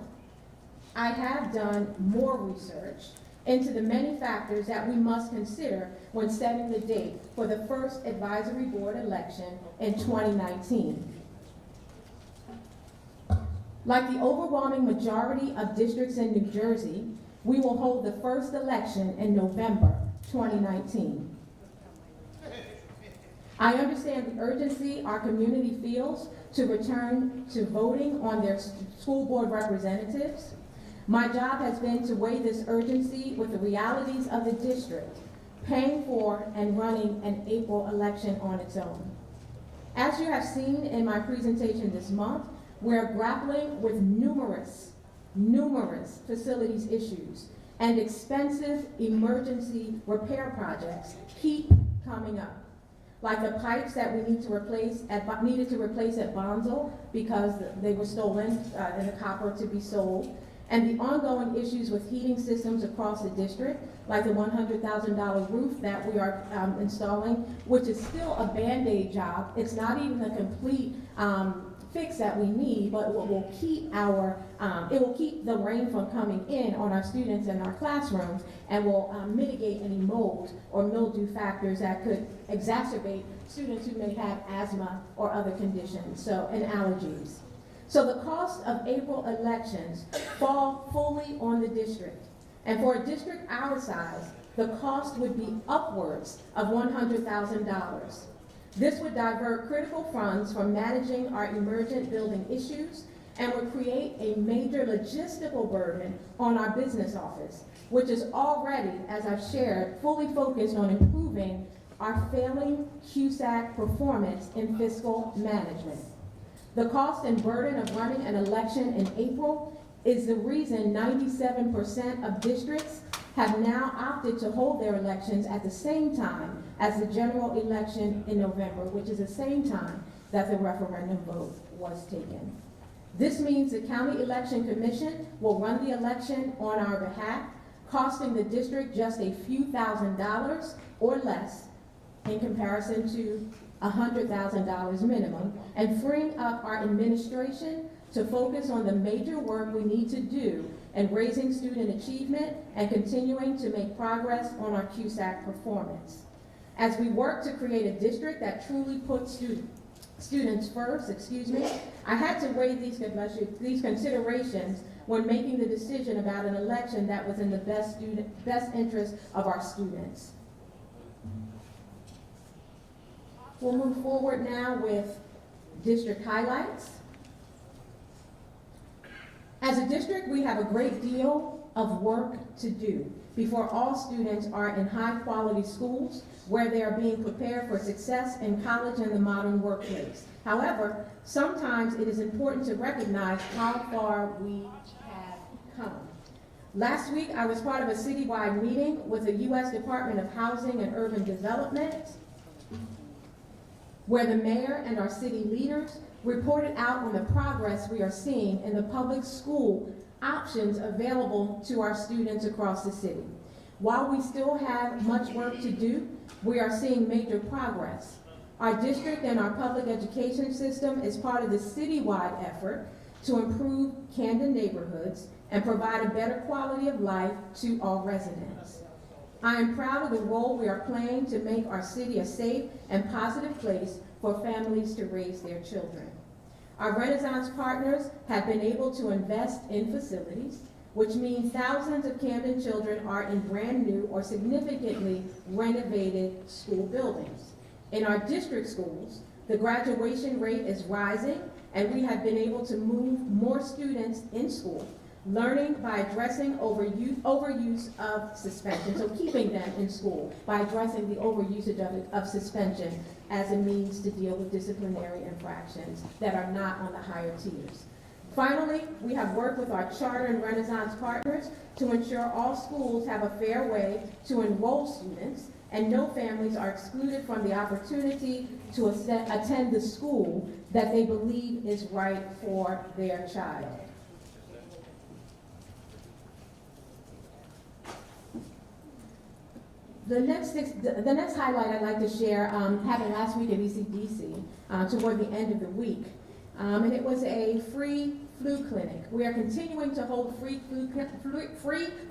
I have done more research into the many factors that we must consider when setting the date for the first advisory board election in 2019. Like the overwhelming majority of districts in New Jersey, we will hold the first election in November 2019. I understand the urgency our community feels to return to voting on their school board representatives. My job has been to weigh this urgency with the realities of the district, paying for and running an April election on its own. As you have seen in my presentation this month, we're grappling with numerous facilities issues, and expensive emergency repair projects keep coming up, like the pipes that we needed to replace at Bonzel because they were stolen and the copper to be sold, and the ongoing issues with heating systems across the district, like the $100,000 roof that we are installing, which is still a Band-Aid job. It's not even a complete fix that we need, but it will keep the rain from coming in on our students and our classrooms, and will mitigate any mold or mildew factors that could exacerbate students who may have asthma or other conditions, and allergies. So the cost of April elections fall fully on the district. And for a district our size, the cost would be upwards of $100,000. This would divert critical funds from managing our emergent building issues and would create a major logistical burden on our business office, which is already, as I've shared, fully focused on improving our failing CUSAC performance in fiscal management. The cost and burden of running an election in April is the reason 97% of districts have now opted to hold their elections at the same time as the general election in November, which is the same time that the referendum vote was taken. This means the County Election Commission will run the election on our behalf, costing the district just a few $1,000s or less in comparison to $100,000 minimum, and freeing up our administration to focus on the major work we need to do in raising student achievement and continuing to make progress on our CUSAC performance. As we work to create a district that truly puts students first, I had to weigh these considerations when making the decision about an election that was in the best interest of our students. We'll move forward now with district highlights. As a district, we have a great deal of work to do before all students are in high-quality schools where they are being prepared for success in college and the modern workplace. However, sometimes it is important to recognize how far we have come. Last week, I was part of a citywide meeting with the U.S. Department of Housing and Urban Development, where the mayor and our city leaders reported out on the progress we are seeing in the public school options available to our students across the city. While we still have much work to do, we are seeing major progress. Our district and our public education system is part of the citywide effort to improve Camden neighborhoods and provide a better quality of life to all residents. I am proud of the role we are playing to make our city a safe and positive place for families to raise their children. Our Renaissance partners have been able to invest in facilities, which means thousands of Camden children are in brand new or significantly renovated school buildings. In our district schools, the graduation rate is rising, and we have been able to move more students in school, learning by addressing overuse of suspension, so keeping them in school by addressing the overusage of suspension as a means to deal with disciplinary infractions that are not on the higher tiers. Finally, we have worked with our charter and Renaissance partners to ensure all schools have a fair way to enroll students and no families are excluded from the opportunity to attend the school that they believe is right for their child. The next highlight I'd like to share happened last week at ECDC toward the end of the week. And it was a free flu clinic. We are continuing to hold free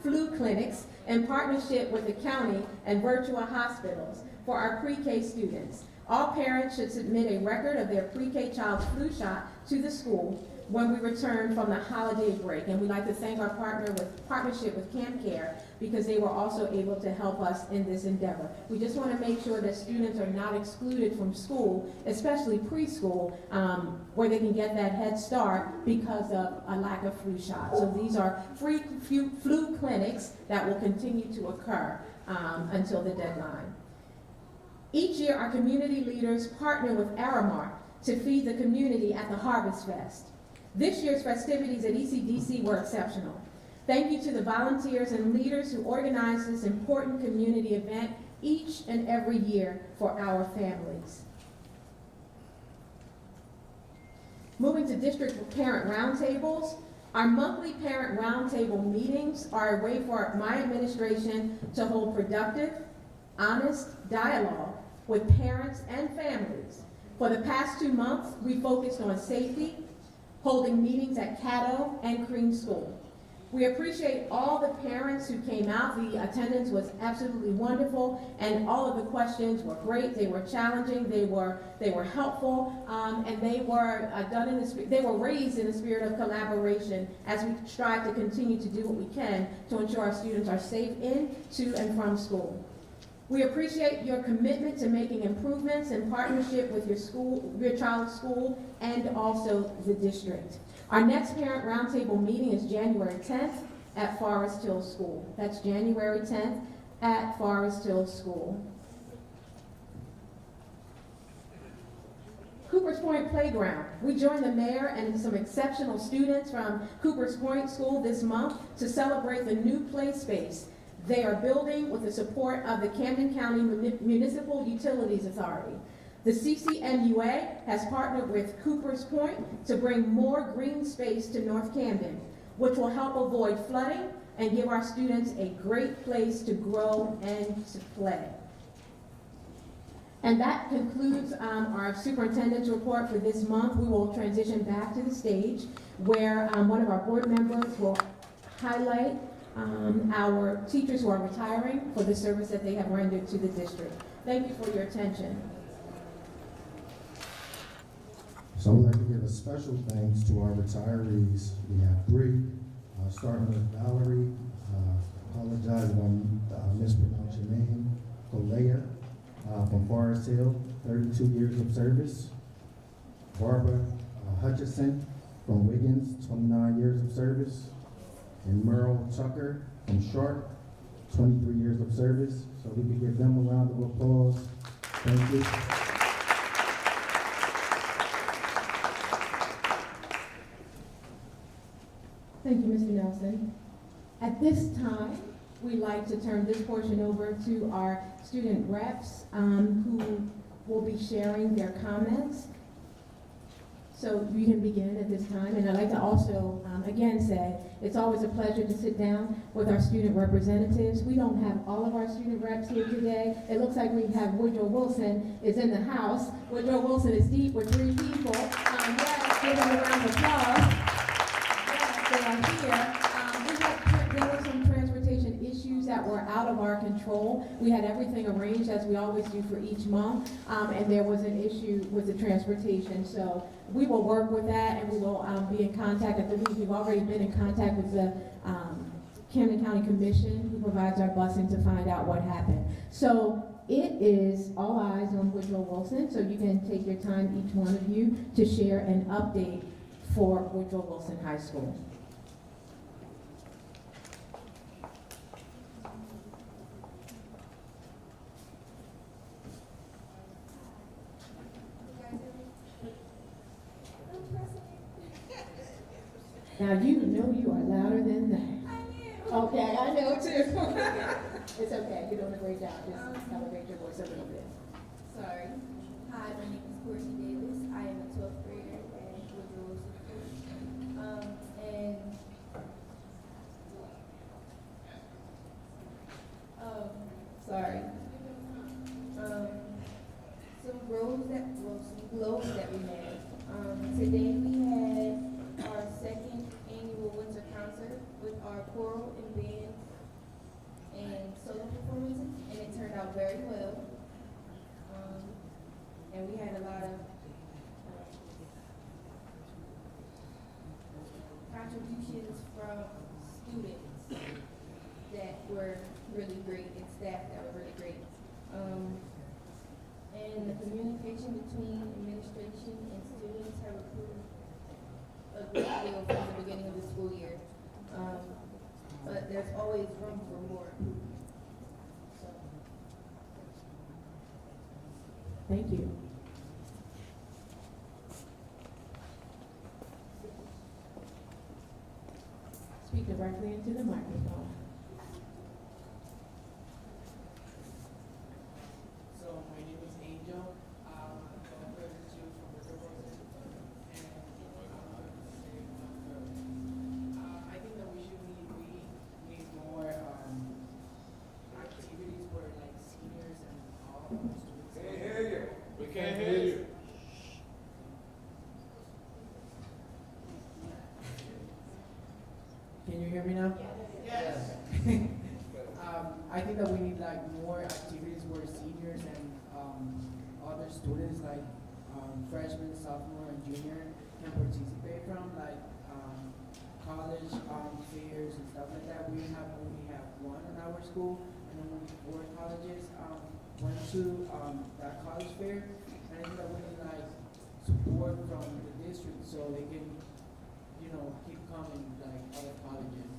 flu clinics in partnership with the county and virtual hospitals for our pre-K students. All parents should submit a record of their pre-K child's flu shot to the school when we return from the holiday break. And we'd like to thank our partnership with Camp Care because they were also able to help us in this endeavor. We just want to make sure that students are not excluded from school, especially preschool, where they can get that head start because of a lack of flu shots. So these are free flu clinics that will continue to occur until the deadline. Each year, our community leaders partner with Aramark to feed the community at the Harvest Fest. This year's festivities at ECDC were exceptional. Thank you to the volunteers and leaders who organize this important community event each and every year for our families. Moving to district parent roundtables, our monthly parent roundtable meetings are a way for my administration to hold productive, honest dialogue with parents and families. For the past 2 months, we focused on safety, holding meetings at Caddo and Cream School. We appreciate all the parents who came out. The attendance was absolutely wonderful, and all of the questions were great. They were challenging, they were helpful, and they were raised in the spirit of collaboration as we strive to continue to do what we can to ensure our students are safe in, to, and from school. We appreciate your commitment to making improvements in partnership with your child's school, and also the district. Our next parent roundtable meeting is January 10th at Forest Hill School. That's January 10th at Forest Hill School. Coopers Point Playground. We joined the mayor and some exceptional students from Coopers Point School this month to celebrate the new play space they are building with the support of the Camden County Municipal Utilities Authority. The CCMUA has partnered with Coopers Point to bring more green space to North Camden, which will help avoid flooding and give our students a great place to grow and to play. And that concludes our superintendent's report for this month. We will transition back to the stage where one of our board members will highlight our teachers who are retiring for the service that they have rendered to the district. Thank you for your attention. So I would like to give a special thanks to our retirees. We have 3, starting with Valerie. Apologize if I mispronounce your name. Colea from Forest Hill, 32 years of service. Barbara Hutchison from Wiggins, 29 years of service. And Merle Tucker from Sharp, 23 years of service. So we can give them a round of applause. Thank you. Thank you, Mr. Nelson. At this time, we'd like to turn this portion over to our student reps who will be sharing their comments. So you can begin at this time. And I'd like to also, again, say it's always a pleasure to sit down with our student representatives. We don't have all of our student reps here today. It looks like we have Woodrow Wilson is in the house. Woodrow Wilson is deep with 3 people. Yes, give them a round of applause. Yes, they are here. There were some transportation issues that were out of our control. We had everything arranged as we always do for each month, and there was an issue with the transportation. So we will work with that, and we will be in contact. I believe we've already been in contact with the Camden County Commission, who provides our busing, to find out what happened. So it is all eyes on Woodrow Wilson, so you can take your time, each one of you, to share an update for Woodrow Wilson High School. Now, you know you are louder than that. I am. Okay, I know too. It's okay, you're doing a great job. Just elevate your voice a little bit. Sorry. Hi, my name is Courtney Davis. I am a 12th grader at Woodrow Wilson School. Sorry. Some goals that we had. Today we had our 2nd annual winter concert with our choral and band and solo performances, and it turned out very well. And we had a lot of contributions from students that were really great and staff that were really great. And the communication between administration and students have improved a great deal from the beginning of the school year. But there's always room for more improvement. So. Thank you. Speak directly into the microphone. So my name is Angel. I'm a graduate student from Woodrow Wilson, and I think that we need more activities where like seniors and all students. Can't hear you. We can't hear you. Can you hear me now? Yes. I think that we need like more activities where seniors and other students like freshmen, sophomore, and junior can participate from, like college fairs and stuff like that. We only have 1 in our school, and only 4 colleges went to that college fair. And I think that we need like support from the district so they can, keep coming like other colleges.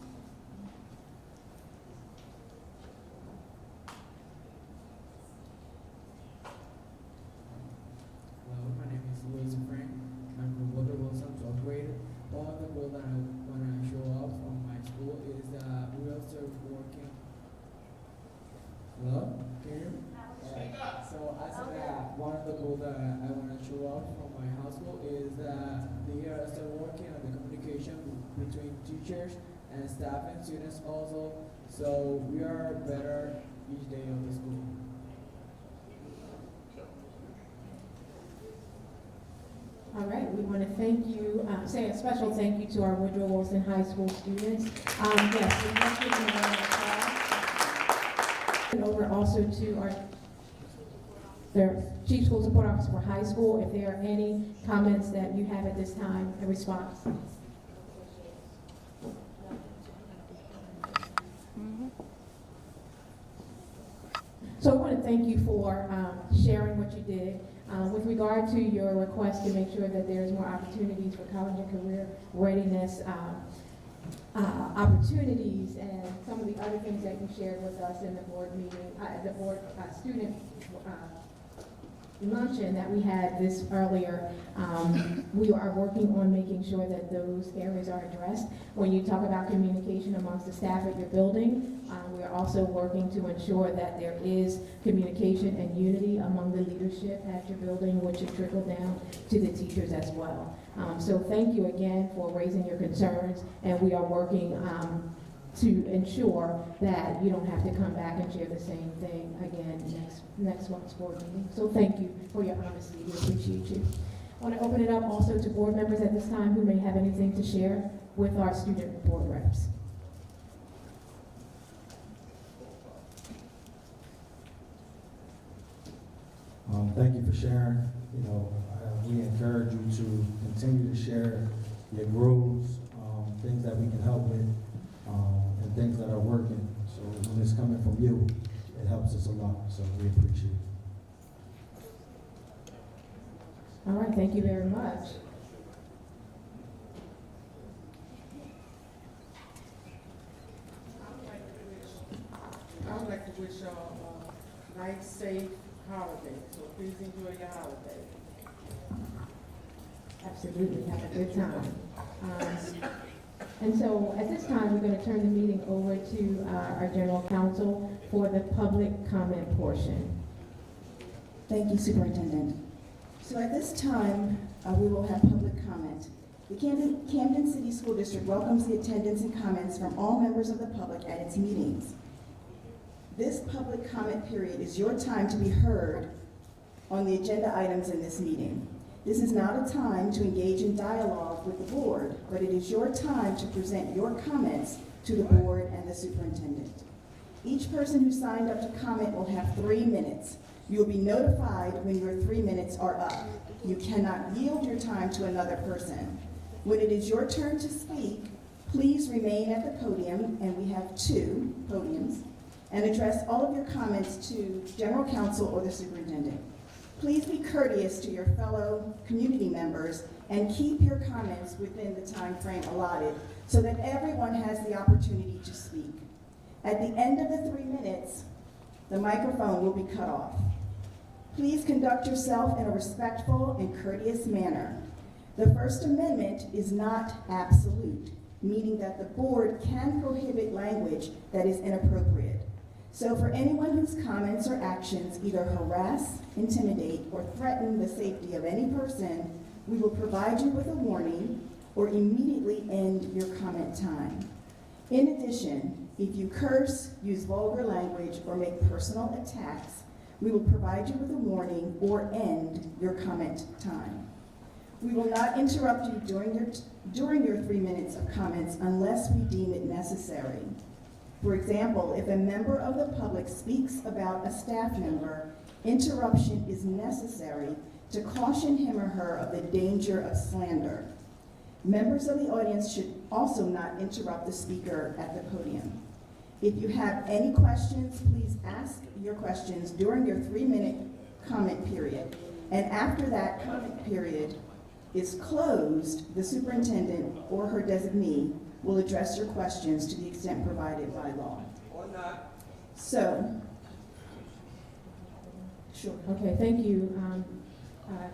Hello, my name is Luis Frank. I'm from Woodrow Wilson, 12th grade. One of the goals that I want to show off from my school is that we also working. Hello? Can you hear me? So I said that one of the goals that I want to show off from my high school is that they are still working on the communication between teachers and staff and students also. So we are better each day of the school. All right, we want to thank you, say a special thank you to our Woodrow Wilson High School students. Yes, we must give them a round of applause. And over also to our their Chief School Support Officer for high school, if there are any comments that you have at this time in response. So I want to thank you for sharing what you did. With regard to your request to make sure that there's more opportunities for college and career readiness, opportunities, and some of the other things that you shared with us in the board meeting, the board student luncheon that we had this earlier, we are working on making sure that those areas are addressed. When you talk about communication amongst the staff at your building, we are also working to ensure that there is communication and unity among the leadership at your building, which should trickle down to the teachers as well. So thank you again for raising your concerns, and we are working to ensure that you don't have to come back and share the same thing again next month's board meeting. So thank you for your honesty. We appreciate you. I want to open it up also to board members at this time who may have anything to share with our student board reps. Thank you for sharing. We encourage you to continue to share your growths, things that we can help with, and things that are working. So when it's coming from you, it helps us a lot. So we appreciate it. All right, thank you very much. I would like to wish y'all a nice, safe holiday. So please enjoy your holiday. Absolutely, have a good time. And so at this time, we're going to turn the meeting over to our general counsel for the public comment portion. Thank you, Superintendent. So at this time, we will have public comment. The Camden City School District welcomes the attendance and comments from all members of the public at its meetings. This public comment period is your time to be heard on the agenda items in this meeting. This is not a time to engage in dialogue with the board, but it is your time to present your comments to the board and the superintendent. Each person who signed up to comment will have 3 minutes. You will be notified when your 3 minutes are up. You cannot yield your time to another person. When it is your turn to speak, please remain at the podium, and we have 2 podiums, and address all of your comments to General Counsel or the Superintendent. Please be courteous to your fellow community members and keep your comments within the time frame allotted so that everyone has the opportunity to speak. At the end of the 3 minutes, the microphone will be cut off. Please conduct yourself in a respectful and courteous manner. The First Amendment is not absolute, meaning that the board can prohibit language that is inappropriate. So for anyone whose comments or actions either harass, intimidate, or threaten the safety of any person, we will provide you with a warning or immediately end your comment time. In addition, if you curse, use vulgar language, or make personal attacks, we will provide you with a warning or end your comment time. We will not interrupt you during your 3 minutes of comments unless we deem it necessary. For example, if a member of the public speaks about a staff member, interruption is necessary to caution him or her of the danger of slander. Members of the audience should also not interrupt the speaker at the podium. If you have any questions, please ask your questions during your 3-minute comment period. And after that comment period is closed, the superintendent or her designee will address your questions to the extent provided by law. Or not. So, sure. Okay, thank you,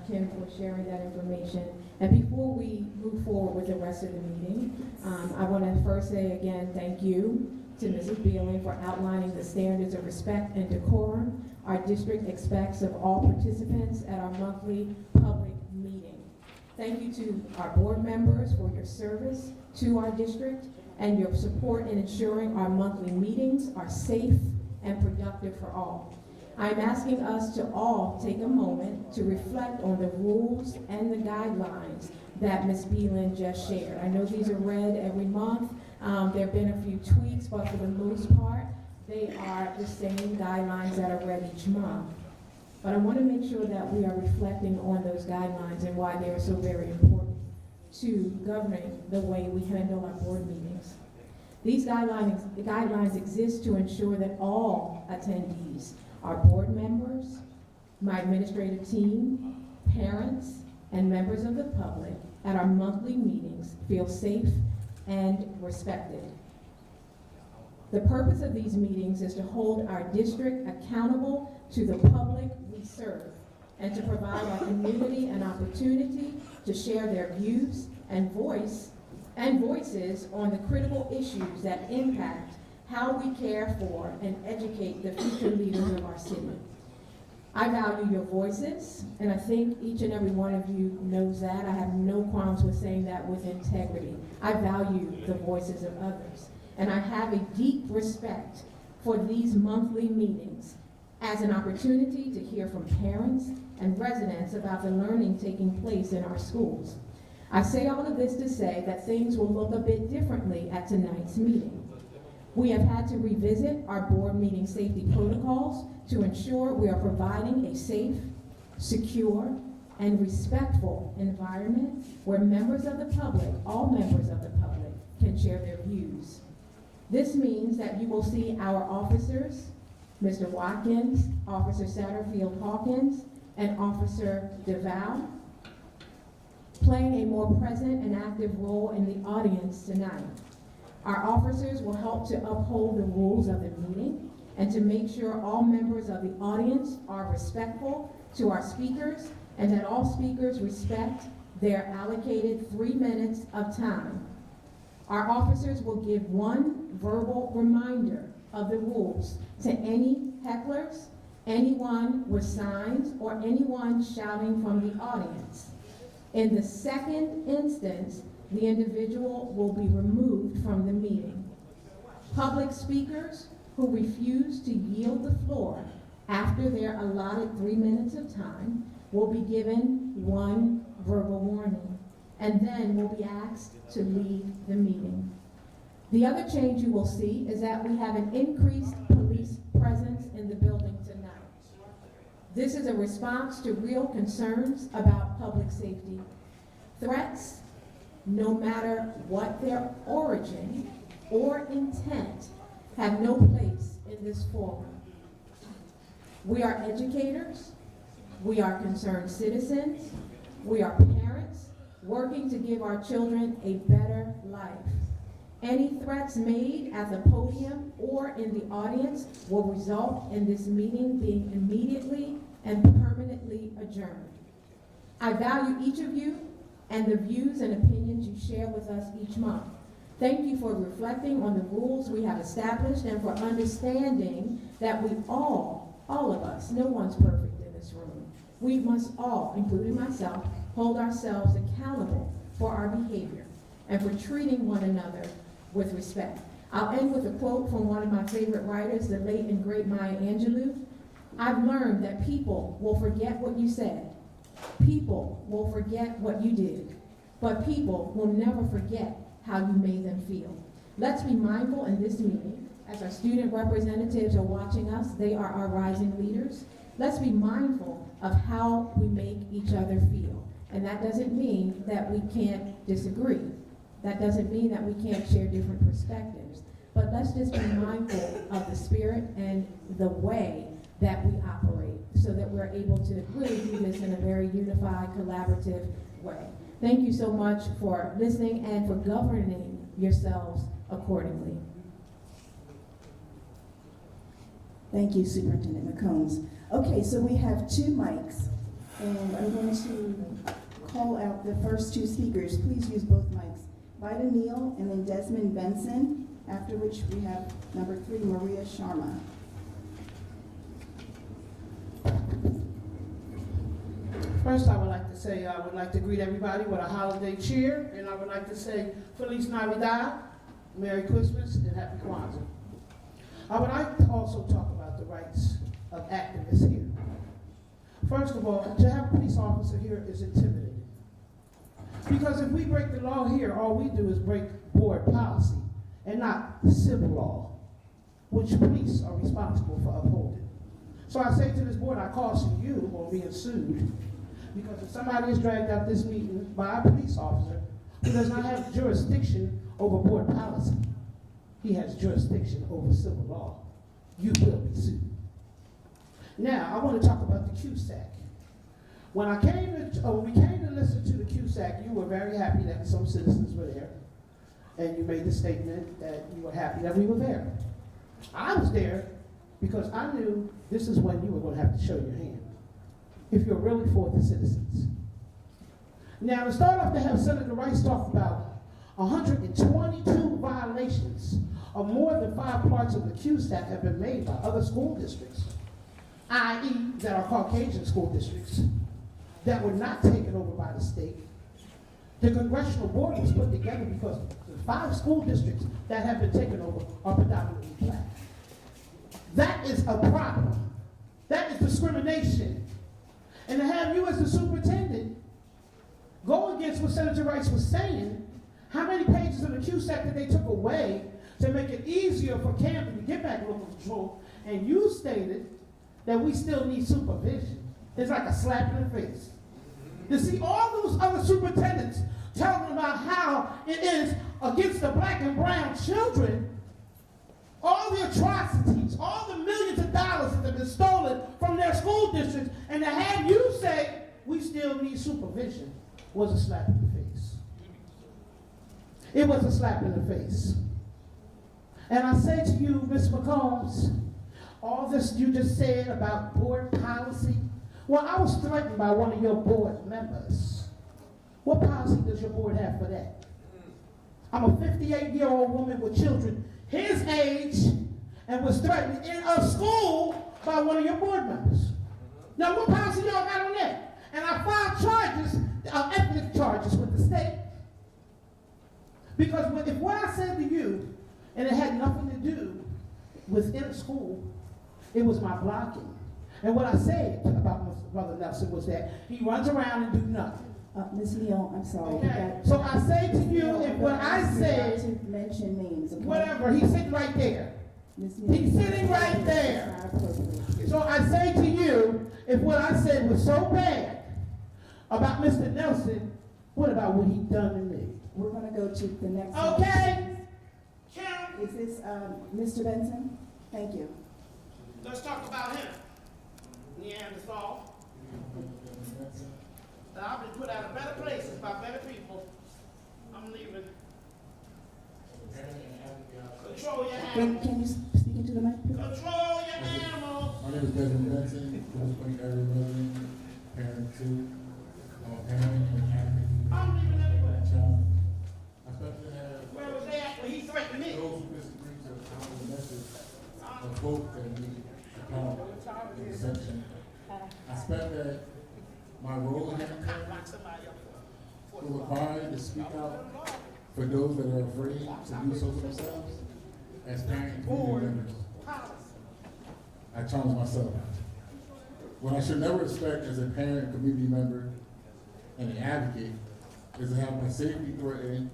Kim, for sharing that information. And before we move forward with the rest of the meeting, I want to first say again, thank you to Mrs. Beeling for outlining the standards of respect and decorum our district expects of all participants at our monthly public meeting. Thank you to our board members for your service to our district and your support in ensuring our monthly meetings are safe and productive for all. I'm asking us to all take a moment to reflect on the rules and the guidelines that Ms. Beelan just shared. I know these are read every month. There have been a few tweaks, but for the most part, they are the same guidelines that are read each month. But I want to make sure that we are reflecting on those guidelines and why they are so very important to governing the way we handle our board meetings. These guidelines exist to ensure that all attendees, our board members, my administrative team, parents, and members of the public at our monthly meetings feel safe and respected. The purpose of these meetings is to hold our district accountable to the public we serve and to provide our community an opportunity to share their views and voices on the critical issues that impact how we care for and educate the future leaders of our city. I value your voices, and I think each and every one of you knows that. I have no qualms with saying that with integrity. I value the voices of others, and I have a deep respect for these monthly meetings as an opportunity to hear from parents and residents about the learning taking place in our schools. I say all of this to say that things will look a bit differently at tonight's meeting. We have had to revisit our board meeting safety protocols to ensure we are providing a safe, secure, and respectful environment where members of the public, all members of the public, can share their views. This means that you will see our officers, Mr. Watkins, Officer Satterfield Hawkins, and Officer DeVal, playing a more present and active role in the audience tonight. Our officers will help to uphold the rules of the meeting and to make sure all members of the audience are respectful to our speakers and that all speakers respect their allocated 3 minutes of time. Our officers will give one verbal reminder of the rules to any hecklers, anyone with signs, or anyone shouting from the audience. In the second instance, the individual will be removed from the meeting. Public speakers who refuse to yield the floor after their allotted 3 minutes of time will be given one verbal warning and then will be asked to leave the meeting. The other change you will see is that we have an increased police presence in the building tonight. This is a response to real concerns about public safety. Threats, no matter what their origin or intent, have no place in this forum. We are educators, we are concerned citizens, we are parents working to give our children a better life. Any threats made at the podium or in the audience will result in this meeting being immediately and permanently adjourned. I value each of you and the views and opinions you share with us each month. Thank you for reflecting on the rules we have established and for understanding that we all of us, no one's perfect in this room. We must all, including myself, hold ourselves accountable for our behavior and for treating one another with respect. I'll end with a quote from one of my favorite writers, the late and great Maya Angelou. I've learned that people will forget what you said. People will forget what you did, but people will never forget how you made them feel. Let's be mindful in this meeting, as our student representatives are watching us, they are our rising leaders. Let's be mindful of how we make each other feel. And that doesn't mean that we can't disagree. That doesn't mean that we can't share different perspectives. But let's just be mindful of the spirit and the way that we operate so that we're able to really do this in a very unified, collaborative way. Thank you so much for listening and for governing yourselves accordingly. Thank you, Superintendent McCombs. Okay, so we have 2 mics, and I'm going to call out the first 2 speakers. Please use both mics. Vida Neal and then Desmond Benson, after which we have number 3, Maria Sharma. First, I would like to say I would like to greet everybody with a holiday cheer, and I would like to say Feliz Navidad, Merry Christmas, and Happy Kwanzaa. I would like to also talk about the rights of activists here. First of all, to have a police officer here is intimidating. Because if we break the law here, all we do is break board policy and not civil law, which police are responsible for upholding. So I say to this board, I caution you on being sued, because if somebody is dragged out this meeting by a police officer who does not have jurisdiction over board policy, he has jurisdiction over civil law, you will be sued. Now, I want to talk about the CUSAC. When we came to listen to the CUSAC, you were very happy that some citizens were there, and you made the statement that you were happy that we were there. I was there because I knew this is when you were going to have to show your hand, if you're really for the citizens. Now, to start off, to have Senator Rice talk about 122 violations of more than 5 parts of the CUSAC have been made by other school districts, i.e. that are Caucasian school districts, that were not taken over by the state. The congressional board was put together because the 5 school districts that have been taken over are predominantly black. That is a problem. That is discrimination. And to have you as the superintendent go against what Senator Rice was saying, how many pages of the CUSAC that they took away to make it easier for Camden to get back local control, and you stated that we still need supervision. It's like a slap in the face. To see all those other superintendents telling about how it is against the black and brown children, all the atrocities, all the millions of dollars that have been stolen from their school districts, and to have you say we still need supervision was a slap in the face. It was a slap in the face. And I say to you, Ms. McCombs, all this you just said about board policy, well, I was threatened by one of your board members. What policy does your board have for that? I'm a 58-year-old woman with children his age and was threatened in a school by one of your board members. Now, what policy y'all got on that? And I filed charges, ethnic charges with the state. Because if what I said to you, and it had nothing to do with in school, it was my blocking. And what I said about my brother Nelson was that he runs around and do nothing. Ms. Neal, I'm sorry. Okay. So I say to you, if what I said, to mention names, okay? whatever, he's sitting right there. Ms. Neal, He's sitting right there. it's not appropriate. So I say to you, if what I said was so bad about Mr. Nelson, what about what he done to me? We're going to go to the next. Okay. Is this Mr. Benson? Thank you. Let's talk about him. Neanderthal. I've been put out of better places by better people. I'm leaving. Control your animals. Can you speak into the mic, please? Control your animals. My name is Benjamin Benson, West Point area resident, parent too. I'm a parent and advocate. I'm leaving anyway. Child. I especially have Where was they at when he threatened me? those who disagree to the message of hope that we account in the section. I expect that my role in that will require to speak out for those that are afraid to do so for themselves as parent and community members. I challenge myself. What I should never expect as a parent, community member, and an advocate is to have my safety threatened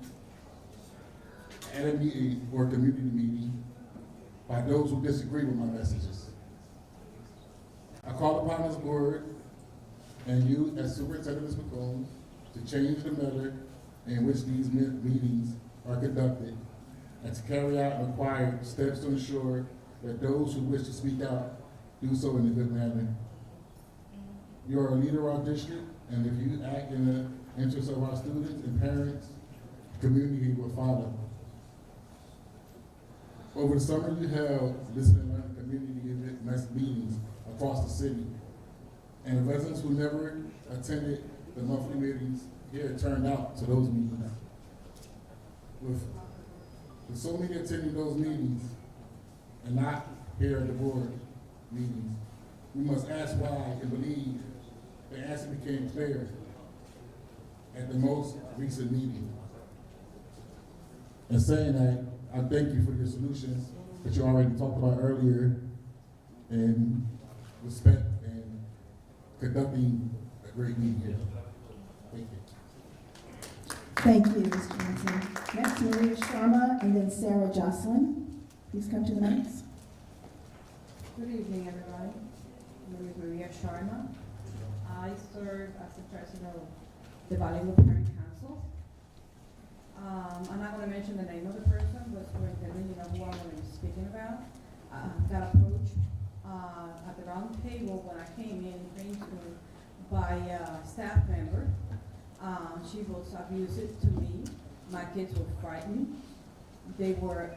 at a meeting or a community meeting by those who disagree with my messages. I call upon this board and you as Superintendent Ms. McCombs to change the manner in which these meetings are conducted and to carry out required steps to ensure that those who wish to speak out do so in a good manner. You are a leader of our district, and if you act in the interest of our students and parents, the community will follow. Over the summer, you held listening and learning community meetings across the city, and the residents who never attended the monthly meetings here turned out to those meetings. With so many attending those meetings and not here at the board meetings, we must ask why and believe the answer became clear at the most recent meeting. In saying that, I thank you for your solutions that you already talked about earlier, and was spent in conducting a great meeting here. Thank you. Thank you, Mr. Johnson. Next, Maria Sharma and then Sarah Jocelyn. Please come to the mics. Good evening, everybody. My name is Maria Sharma. I serve as the president of the Bilingual Parent Council. I'm not going to mention the name of the person, but superintendent, you know who I'm going to be speaking about. Got approached at the Roundtable when I came in grade school by a staff member. She was abusive to me. My kids were frightened. They were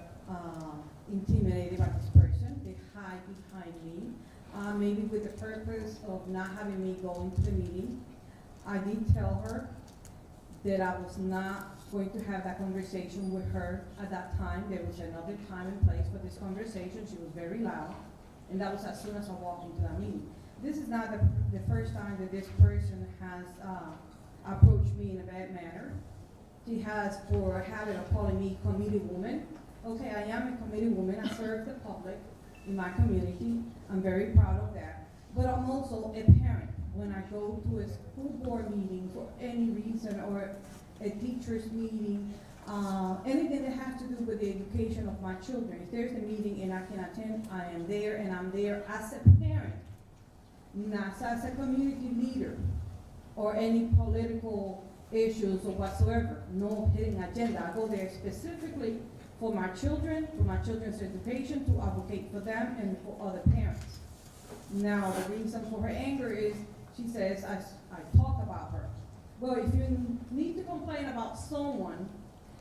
intimidated by this person. They hide behind me, maybe with the purpose of not having me go into the meeting. I did tell her that I was not going to have that conversation with her at that time. There was another time and place for this conversation. She was very loud, and that was as soon as I walked into that meeting. This is not the first time that this person has approached me in a bad manner. She has for a habit of calling me committee woman. Okay, I am a committee woman. I serve the public in my community. I'm very proud of that. But I'm also a parent. When I go to a school board meeting for any reason, or a teacher's meeting, anything that has to do with the education of my children. If there's a meeting and I can attend, I am there, and I'm there as a parent, not as a community leader or any political issues or whatsoever. No hidden agenda. I go there specifically for my children, for my children's education, to advocate for them and for other parents. Now, the reason for her anger is she says I talk about her. Well, if you need to complain about someone,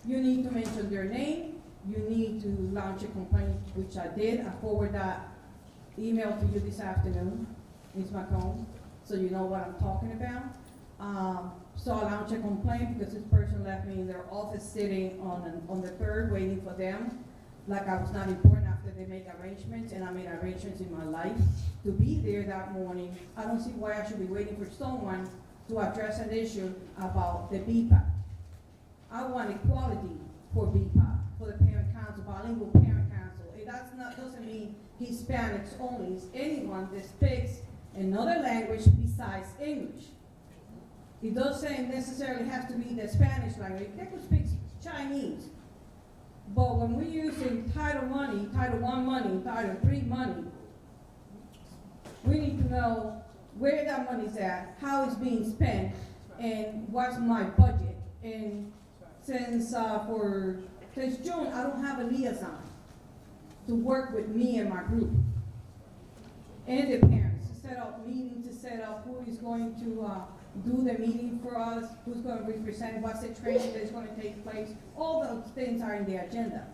you need to mention their name, you need to launch a complaint, which I did. I forwarded that email to you this afternoon, Ms. Macomb, so you know what I'm talking about. So I launched a complaint because this person left me in their office sitting on the third waiting for them, like I was not important after they make arrangements, and I made arrangements in my life to be there that morning. I don't see why I should be waiting for someone to address an issue about the BPAC. I want equality for BPAC, for the parent council, bilingual parent council. It doesn't mean Hispanics only. It's anyone that speaks another language besides English. It doesn't necessarily have to be the Spanish language. They could speak Chinese. But when we're using Title money, Title I money, Title III money, we need to know where that money's at, how it's being spent, and what's my budget. And since June, I don't have a liaison to work with me and my group and the parents to set up meetings, to set up who is going to do the meeting for us, who's going to represent, what's the training that's going to take place. All those things are in the agenda.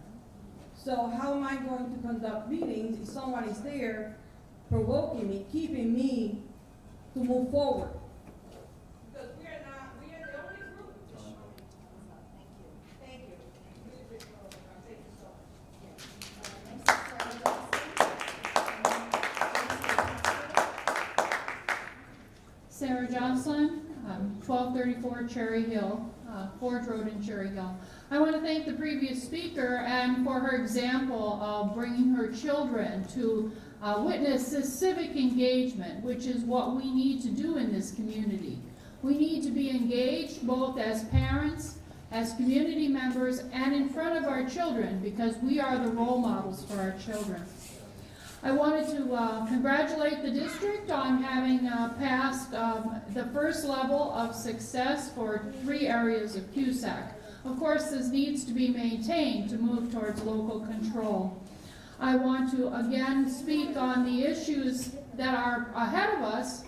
So how am I going to conduct meetings if someone is there provoking me, keeping me to move forward? Because we are the only group. Thank you. Sarah Jocelyn, 1234 Cherry Hill, Forge Road in Cherry Hill. I want to thank the previous speaker and for her example of bringing her children to witness this civic engagement, which is what we need to do in this community. We need to be engaged both as parents, as community members, and in front of our children, because we are the role models for our children. I wanted to congratulate the district on having passed the first level of success for 3 areas of CUSAC. Of course, this needs to be maintained to move towards local control. I want to again speak on the issues that are ahead of us.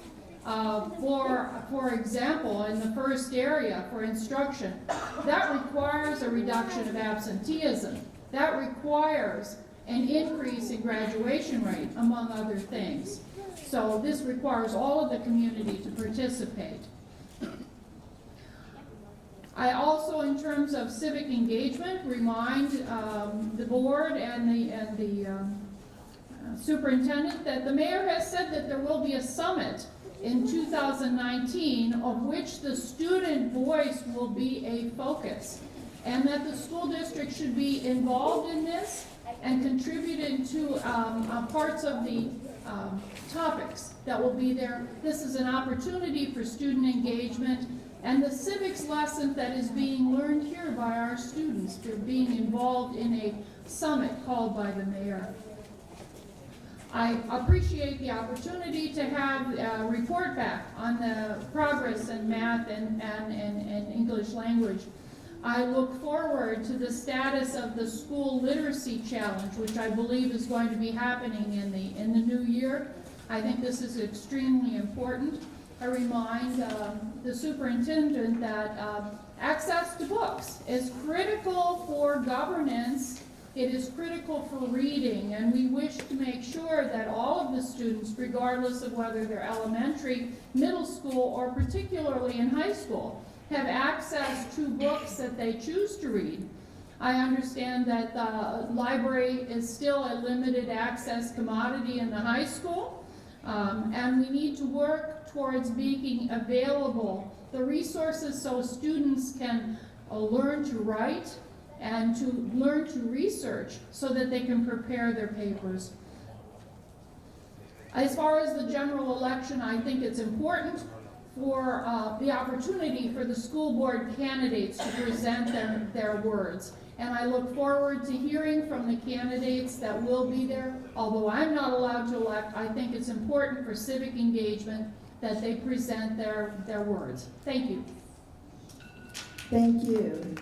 For example, in the first area for instruction, that requires a reduction of absenteeism. That requires an increase in graduation rate, among other things. So this requires all of the community to participate. I also, in terms of civic engagement, remind the board and the superintendent that the mayor has said that there will be a summit in 2019 of which the student voice will be a focus, and that the school district should be involved in this, and contributed to parts of the topics that will be there. This is an opportunity for student engagement and the civics lesson that is being learned here by our students. They're being involved in a summit called by the mayor. I appreciate the opportunity to have a report back on the progress in math and English language. I look forward to the status of the school literacy challenge, which I believe is going to be happening in the new year. I think this is extremely important. I remind the superintendent that access to books is critical for governance. It is critical for reading, and we wish to make sure that all of the students, regardless of whether they're elementary, middle school, or particularly in high school, have access to books that they choose to read. I understand that the library is still a limited access commodity in the high school, and we need to work towards making available the resources so students can learn to write and to learn to research so that they can prepare their papers. As far as the general election, I think it's important for the opportunity for the school board candidates to present their words. And I look forward to hearing from the candidates that will be there. Although I'm not allowed to elect, I think it's important for civic engagement that they present their words. Thank you. Thank you.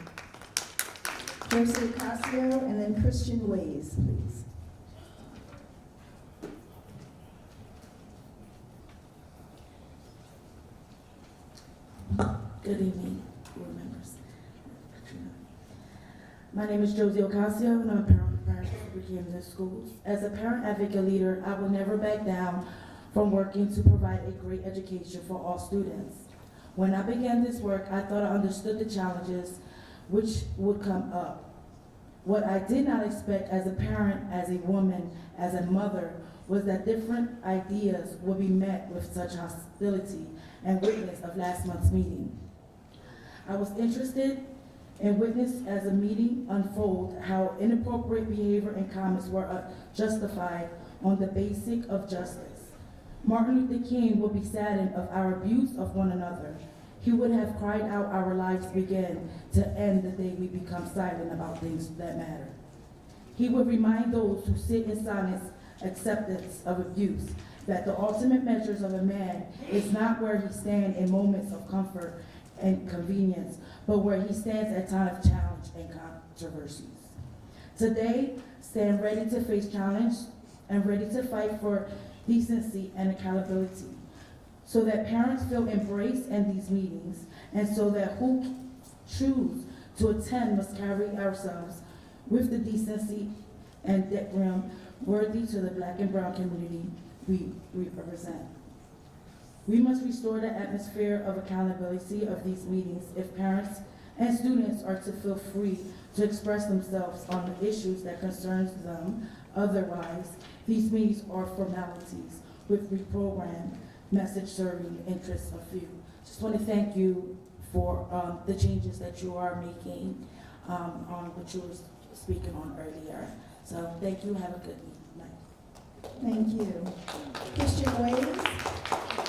Tracy Ocasio and then Christian Ways, please. Good evening, board members. My name is Josie Ocasio, and I'm a parent for Camden Schools. As a parent advocate leader, I will never back down from working to provide a great education for all students. When I began this work, I thought I understood the challenges which would come up. What I did not expect as a parent, as a woman, as a mother, was that different ideas would be met with such hostility and witness of last month's meeting. I was interested and witnessed as a meeting unfold how inappropriate behavior and comments were justified on the basic of justice. Martin Luther King would be saddened of our abuse of one another. He would have cried out our lives begin to end the day we become silent about things that matter. He would remind those who sit in silence acceptance of abuse that the ultimate measures of a man is not where he stands in moments of comfort and convenience, but where he stands at time of challenge and controversies. Today, stand ready to face challenge and ready to fight for decency and accountability, so that parents feel embraced in these meetings, and so that who choose to attend must carry ourselves with the decency and decorum worthy to the Black and brown community we represent. We must restore the atmosphere of accountability of these meetings if parents and students are to feel free to express themselves on the issues that concerns them. Otherwise, these meetings are formalities with reprogrammed message serving the interests of few. Just want to thank you for the changes that you are making on what you were speaking on earlier. So thank you, have a good night. Thank you. Christian Ways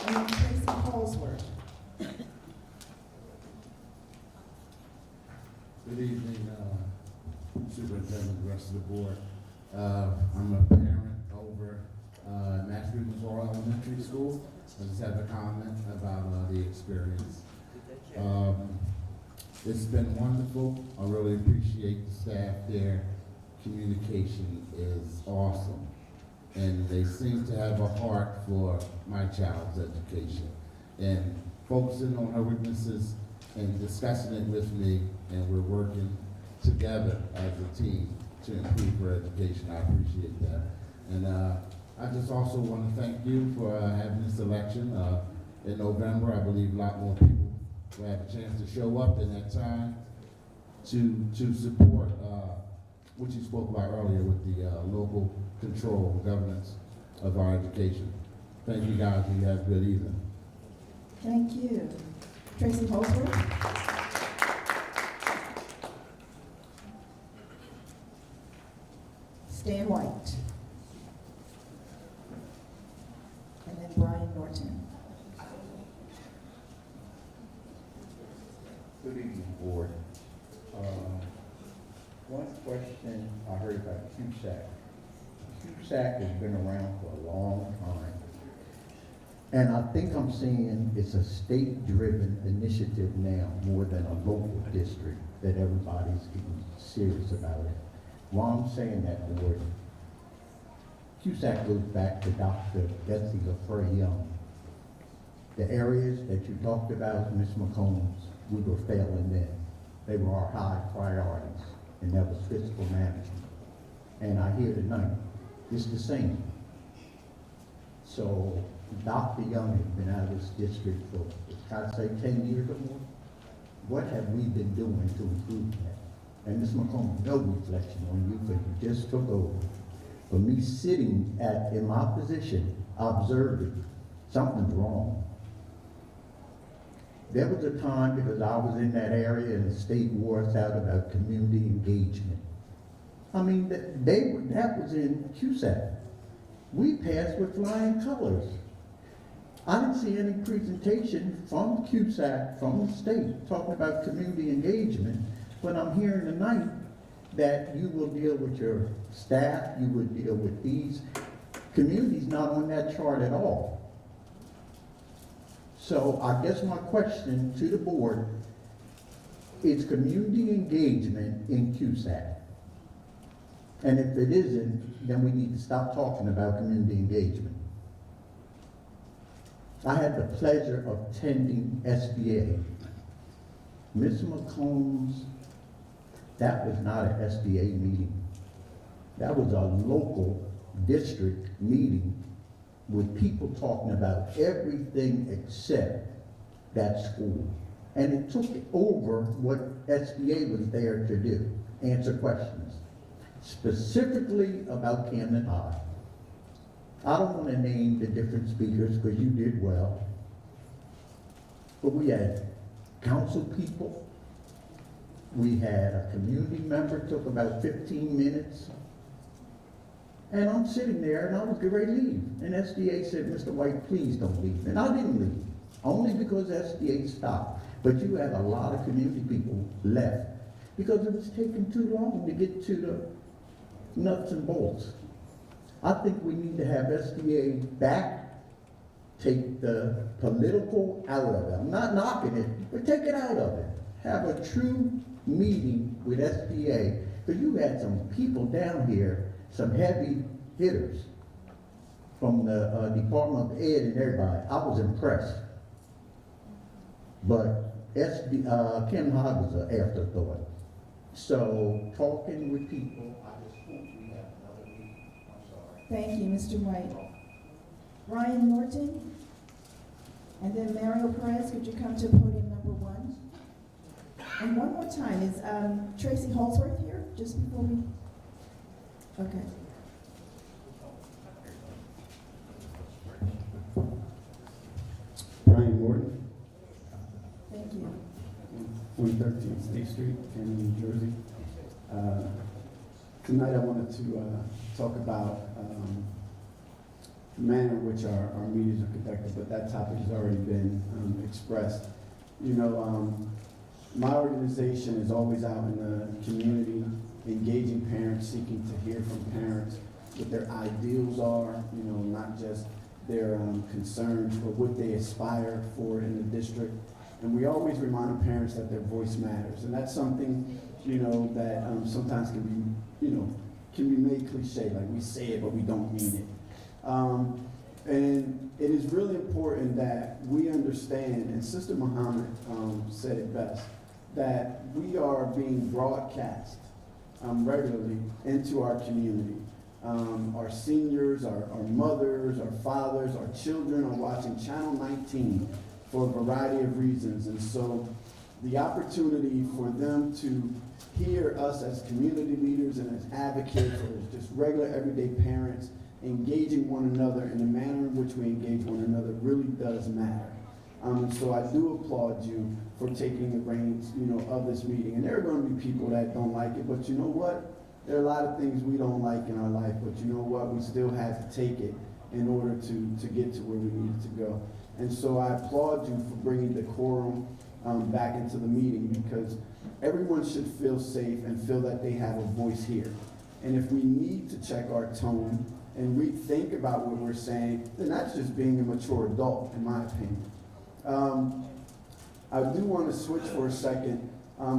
and then Tracy Holsworth. Good evening, Superintendent, the rest of the board. I'm a parent over Nashville Memorial Elementary School. I just have a comment about the experience. It's been wonderful. I really appreciate the staff there. Communication is awesome. And they seem to have a heart for my child's education. And focusing on her weaknesses and discussing it with me, and we're working together as a team to improve her education. I appreciate that. And I just also want to thank you for having this election. In November, I believe a lot more people will have a chance to show up in that time to support what you spoke about earlier with the local control governance of our education. Thank you guys, and you have a good evening. Thank you. Tracy Holsworth. Stan White. And then Brian Norton. Good evening, board. One question I heard about CUSAC. CUSAC has been around for a long time. And I think I'm seeing it's a state-driven initiative now more than a local district that everybody's getting serious about it. Why I'm saying that, board, CUSAC goes back to Dr. Betsy LaFrey Young. The areas that you talked about, Ms. McCombs, we were failing then. They were our high priorities, and that was fiscal management. And I hear tonight, it's the same. So Dr. Young has been out of this district for, I'd say, 10 years or more. What have we been doing to improve that? And Ms. McCombs, no reflection on you, but you just took over. For me sitting in my position, observing, something's wrong. There was a time, because I was in that area and the state wore us out about community engagement. I mean, that was in CUSAC. We passed with flying colors. I didn't see any presentation from CUSAC, from the state, talking about community engagement, but I'm hearing tonight that you will deal with your staff, you will deal with these. Community's not on that chart at all. So I guess my question to the board is community engagement in CUSAC? And if it isn't, then we need to stop talking about community engagement. I had the pleasure of attending SBA. Ms. McCombs, that was not an SBA meeting. That was a local district meeting with people talking about everything except that school. And it took over what SBA was there to do, answer questions, specifically about Camden High. I don't want to name the different speakers because you did well, but we had council people, we had a community member, took about 15 minutes, and I'm sitting there and I was getting ready to leave. And SDA said, Mr. White, please don't leave. And I didn't leave, only because SDA stopped. But you had a lot of community people left because it was taking too long to get to the nuts and bolts. I think we need to have SDA back, take the political out of it. I'm not knocking it, but take it out of it. Have a true meeting with SBA, because you had some people down here, some heavy hitters from the Department of Ed and everybody. I was impressed. But Camden High was an afterthought. So talking with people, I just hope we have another meeting. I'm sorry. Thank you, Mr. White. Ryan Norton, and then Mario Perez, could you come to podium number 1? And one more time, is Tracy Holsworth here, just before we? Okay. Brian Morton. Thank you. 113 State Street, Camden, New Jersey. Tonight I wanted to talk about the manner in which our meetings are conducted, but that topic has already been expressed. You know, my organization is always out in the community, engaging parents, seeking to hear from parents what their ideals are, you know, not just their concerns, but what they aspire for in the district. And we always remind parents that their voice matters. And that's something, you know, that sometimes can be, you know, can be made cliche, like we say it, but we don't mean it. And it is really important that we understand, and Sister Muhammad said it best, that we are being broadcast regularly into our community. Our seniors, our mothers, our fathers, our children are watching Channel 19 for a variety of reasons. And so the opportunity for them to hear us as community leaders and as advocates or as just regular everyday parents engaging one another in the manner in which we engage one another really does matter. So I do applaud you for taking the reins, you know, of this meeting. And there are going to be people that don't like it, but you know what? There are a lot of things we don't like in our life, but you know what? We still had to take it in order to get to where we needed to go. And so I applaud you for bringing decorum back into the meeting, because everyone should feel safe and feel that they have a voice here. And if we need to check our tone and rethink about what we're saying, then that's just being a mature adult, in my opinion. I do want to switch for a second,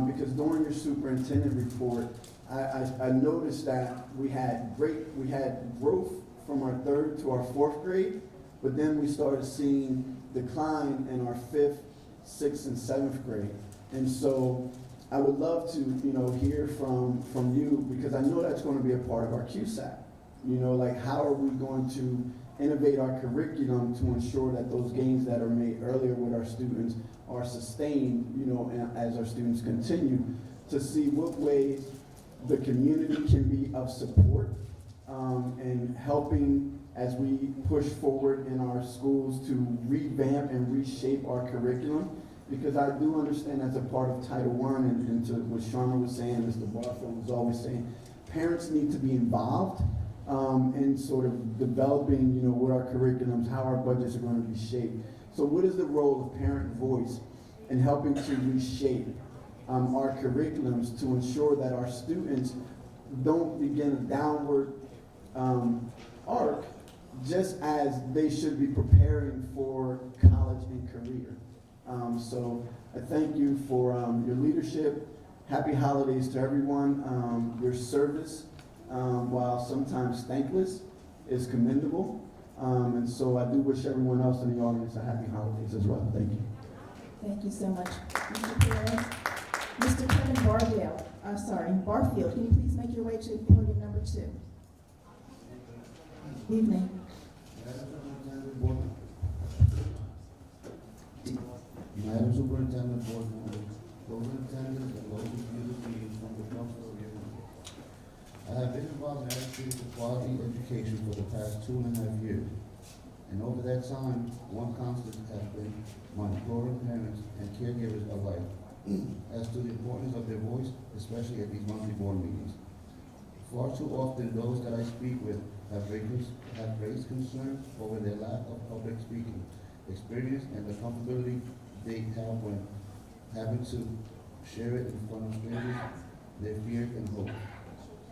because during your superintendent report, I noticed that we had growth from our 3rd to our 4th grade, but then we started seeing decline in our 5th, 6th, and 7th grade. And so I would love to, hear from you, because I know that's going to be a part of our QSAP. Like, how are we going to innovate our curriculum to ensure that those gains that are made earlier with our students are sustained, and as our students continue to see what ways the community can be of support and helping as we push forward in our schools to revamp and reshape our curriculum. Because I do understand, as a part of Title I, and to what Sharma was saying, Mr. Barfield was always saying, parents need to be involved in sort of developing, what our curriculums, how our budgets are going to be shaped. So what is the role of parent voice in helping to reshape our curriculums to ensure that our students don't begin a downward arc, just as they should be preparing for college and career? So I thank you for your leadership. Happy holidays to everyone. Your service, while sometimes thankless, is commendable. And so I do wish everyone else in the audience a happy holidays as well. Thank you. Thank you so much, Mr. Perez. Mr. Kevin Barfield, can you please make your way to podium number 2? Evening. Madam Superintendent, Board members, those in attendance, and those who view this meeting from the comfort of your home. I have been involved in advocating for quality education for the past 2.5 years. And over that time, one constant has been my imploring parents and caregivers alike as to the importance of their voice, especially at these monthly board meetings. Far too often, those that I speak with have raised concern over their lack of public speaking experience and the comfortability they have when having to share it in front of strangers, their fears and hopes.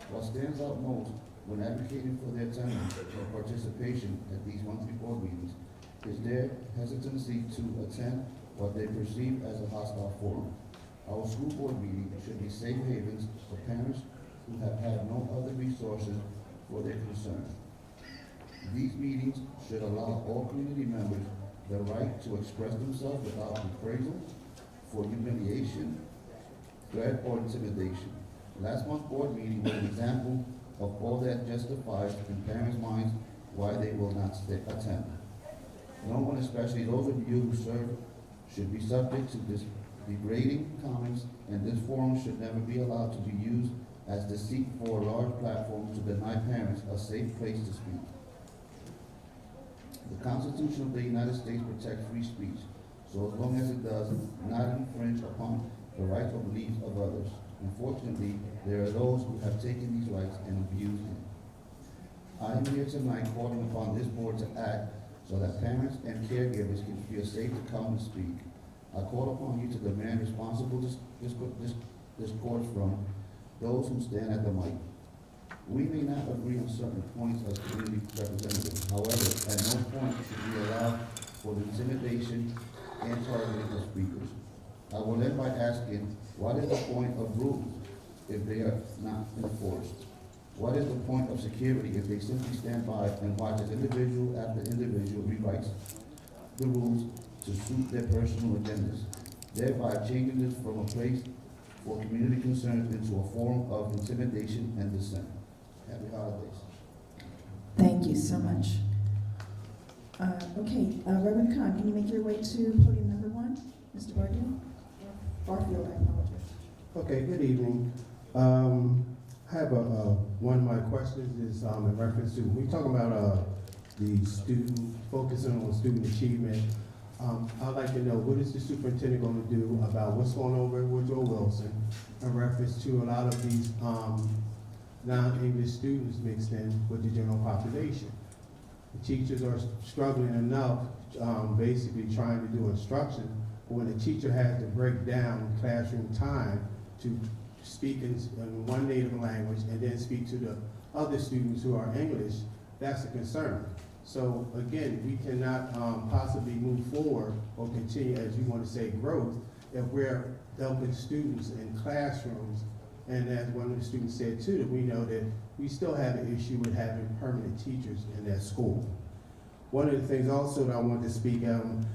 What stands out most when advocating for their attendance or participation at these monthly board meetings is their hesitancy to attend what they perceive as a hostile forum. Our school board meeting should be safe havens for parents who have had no other resources for their concerns. These meetings should allow all community members the right to express themselves without reprisal for humiliation, threat, or intimidation. Last month's board meeting was an example of all that justifies in parents' minds why they will not attend. No one, especially those of you who serve, should be subject to this degrading comments, and this forum should never be allowed to be used as deceit for a large platform to deny parents a safe place to speak. The Constitution of the United States protects free speech, so as long as it does not infringe upon the rights or beliefs of others. Unfortunately, there are those who have taken these rights and abused them. I am here tonight calling upon this board to act so that parents and caregivers can feel safe to come and speak. I call upon you to demand responsible discourse from those who stand at the mic. We may not agree on certain points as community representatives. However, at no point should we allow for the intimidation and targeting of speakers. I will end by asking, what is the point of rules if they are not enforced? What is the point of security if they simply stand by and watch as individual after individual rewrites the rules to suit their personal agendas, thereby changing this from a place for community concerns into a forum of intimidation and dissent? Happy holidays. Thank you so much. Reverend Khan, can you make your way to podium number 1? Mr. Barfield, I apologize. Okay, good evening. I have one of my questions is in reference to, we talking about the student, focusing on student achievement. I'd like to know, what is the superintendent going to do about what's going on with Woodrow Wilson in reference to a lot of these non-English students mixed in with the general population. The teachers are struggling enough, basically trying to do instruction, but when the teacher has to break down classroom time to speak in one native language and then speak to the other students who are English, that's a concern. So again, we cannot possibly move forward or continue, as you want to say, growth, if we're dumping students in classrooms. And as one of the students said too, that we know that we still have an issue with having permanent teachers in that school. One of the things also that I wanted to speak,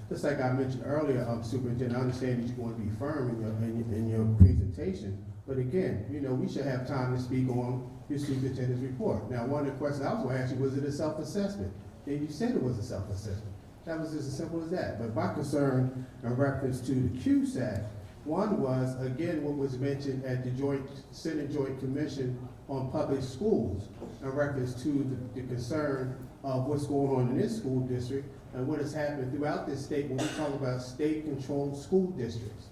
just like I mentioned earlier, Superintendent, I understand that you want to be firm in your presentation, but again, you know, we should have time to speak on your superintendent's report. Now, one of the questions I was going to ask you, was it a self-assessment? And you said it was a self-assessment. That was just as simple as that. But my concern in reference to the CUSAC, one was, again, what was mentioned at the Senate Joint Commission on Public Schools in reference to the concern of what's going on in this school district and what has happened throughout this state when we talk about state-controlled school districts.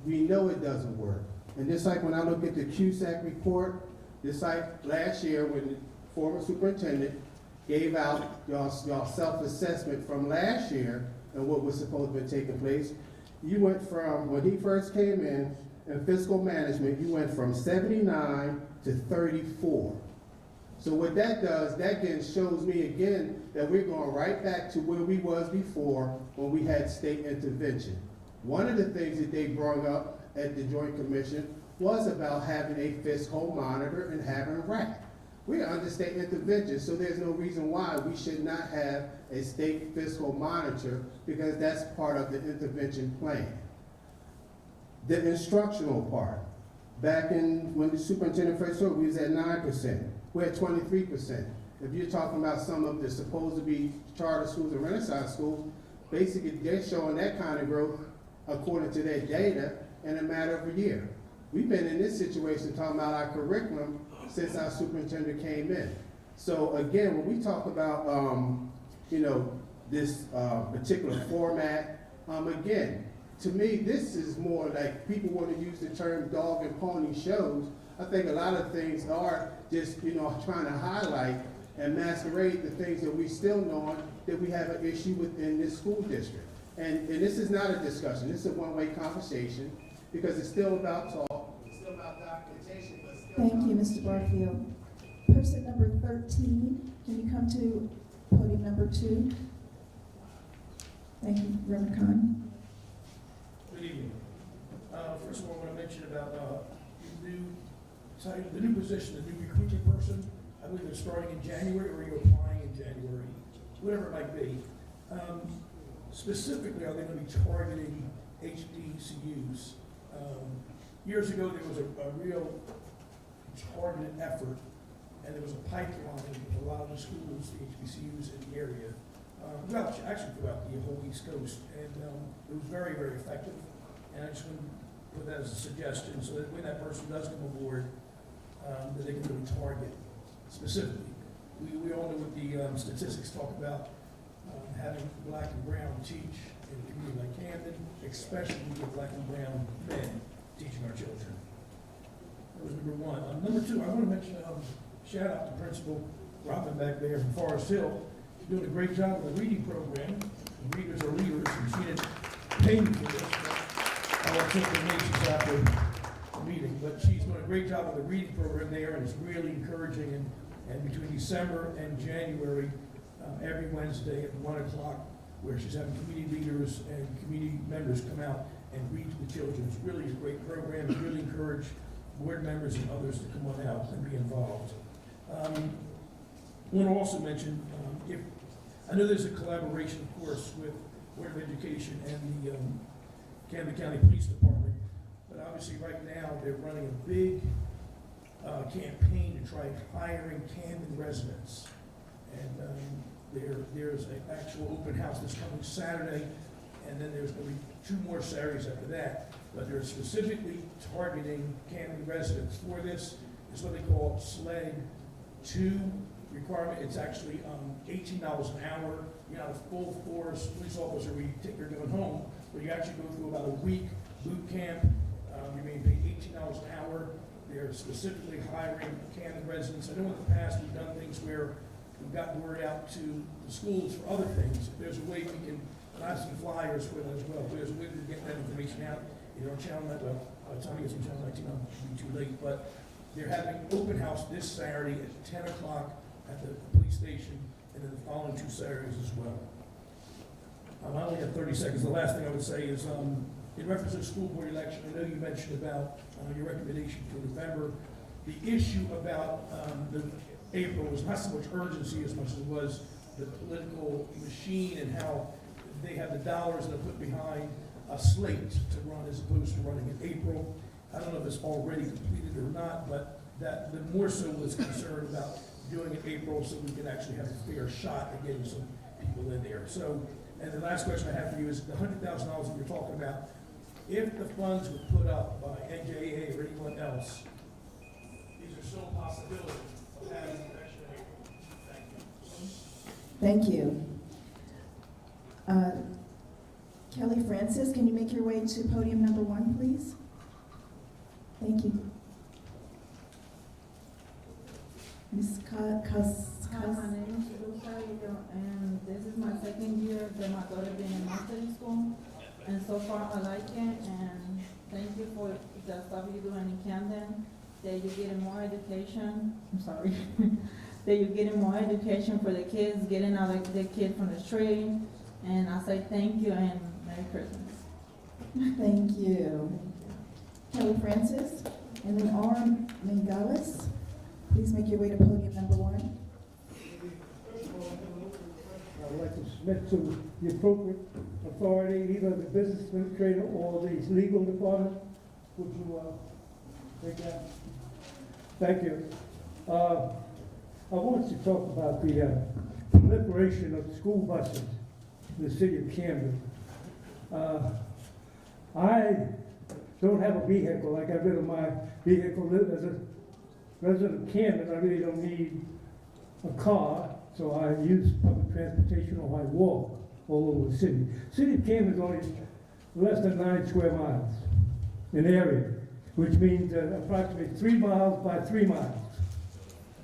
We know it doesn't work. And just like when I look at the CUSAC report, just like last year when the former superintendent gave out y'all self-assessment from last year and what was supposed to be taking place, you went from, when he first came in fiscal management, you went from 79 to 34. So what that does, that again shows me again that we're going right back to where we was before when we had state intervention. One of the things that they brought up at the Joint Commission was about having a fiscal monitor and having RAC. We're under state intervention, so there's no reason why we should not have a state fiscal monitor because that's part of the intervention plan. The instructional part, back in when the superintendent first took, we was at 9%. We're at 23%. If you're talking about some of the supposed to be charter schools and Renaissance schools, basically they're showing that kind of growth according to their data in a matter of a year. We've been in this situation talking about our curriculum since our superintendent came in. So again, when we talk about, you know, this particular format, again, to me, this is more like people want to use the term dog and pony shows. I think a lot of things are just, you know, trying to highlight and masquerade the things that we still know that we have an issue within this school district. And this is not a discussion, this is a one-way conversation because it's still about talk, it's still about documentation, but still. Thank you, Mr. Barfield. Person number 13, can you come to podium number 2? Thank you, Reverend Khan. Good evening. First of all, I want to mention about the new position, the new recruiting person. I believe they're starting in January, or you're applying in January, whatever it might be. Specifically, are they going to be targeting HBCUs? Years ago, there was a real targeted effort, and there was a pipeline of a lot of the schools, the HBCUs in the area, actually throughout the whole East Coast, and it was very, very effective. And I just want to put that as a suggestion so that when that person does come aboard, that they can really target specifically. We all know what the statistics talk about having black and brown teach in a community like Camden, especially with black and brown men teaching our children. That was number one. Number two, I want to mention, shout out to Principal Robin back there from Forest Hill. She's doing a great job with the reading program. The readers are leaders, and she didn't pay me for this, but I'll take the nations after the meeting. But she's doing a great job with the reading program there, and it's really encouraging. And between December and January, every Wednesday at 1 o'clock, where she's having community leaders and community members come out and read to the children. It's really a great program. It's really encourage board members and others to come on out and be involved. I want to also mention, I know there's a collaboration, of course, with Board of Education and the Camden County Police Department, but obviously right now they're running a big campaign to try hiring Camden residents. And there's an actual open house this coming Saturday, and then there's going to be 2 more Saturdays after that. But they're specifically targeting Camden residents for this. It's what they call SLED 2 requirement. It's actually $18 an hour. You're not a full force police officer where you take your gun home, but you actually go through about a week boot camp. You're being paid $18 an hour. They're specifically hiring Camden residents. I know in the past we've done things where we've gotten word out to the schools for other things. If there's a way we can, and I have some flyers for them as well, if there's a way we can get that information out, either on Channel 9, well, by the time it gets on Channel 19, it'll be too late, but they're having open house this Saturday at 10 o'clock at the police station, and then the following 2 Saturdays as well. I only have 30 seconds. The last thing I would say is, in reference to the school board election, I know you mentioned about your recommendation for November. The issue about the April was not so much urgency as much as it was the political machine and how they have the dollars that are put behind a slate to run as opposed to running in April. I don't know if it's already completed or not, but that the more so was concerned about doing it in April so we can actually have a fair shot at getting some people in there. So, and the last question I have for you is the $100,000 that you're talking about. If the funds were put up by NJA or anyone else, is there still a possibility of having an election in April? Thank you. Thank you. Kelly Francis, can you make your way to podium number 1, please? Thank you. Ms. Hi, my name is Luca, and this is my second year that my daughter been in marketing school, and so far I like it, and thank you for the stuff you're doing in Camden, that you're getting more education, I'm sorry, that you're getting more education for the kids, getting out the kid from the street, and I say thank you and Merry Christmas. Thank you. Kelly Francis, and then Aurum Mengales. Please make your way to podium number 1. I'd like to submit to the appropriate authority, either the business administrator or the legal department. Would you take that? Thank you. I want to talk about the proliferation of school buses in the city of Camden. I don't have a vehicle. I got rid of my vehicle as a resident of Camden. I really don't need a car, so I use public transportation or I walk all over the city. City of Camden is only less than 9 square miles in area, which means approximately 3 miles by 3 miles.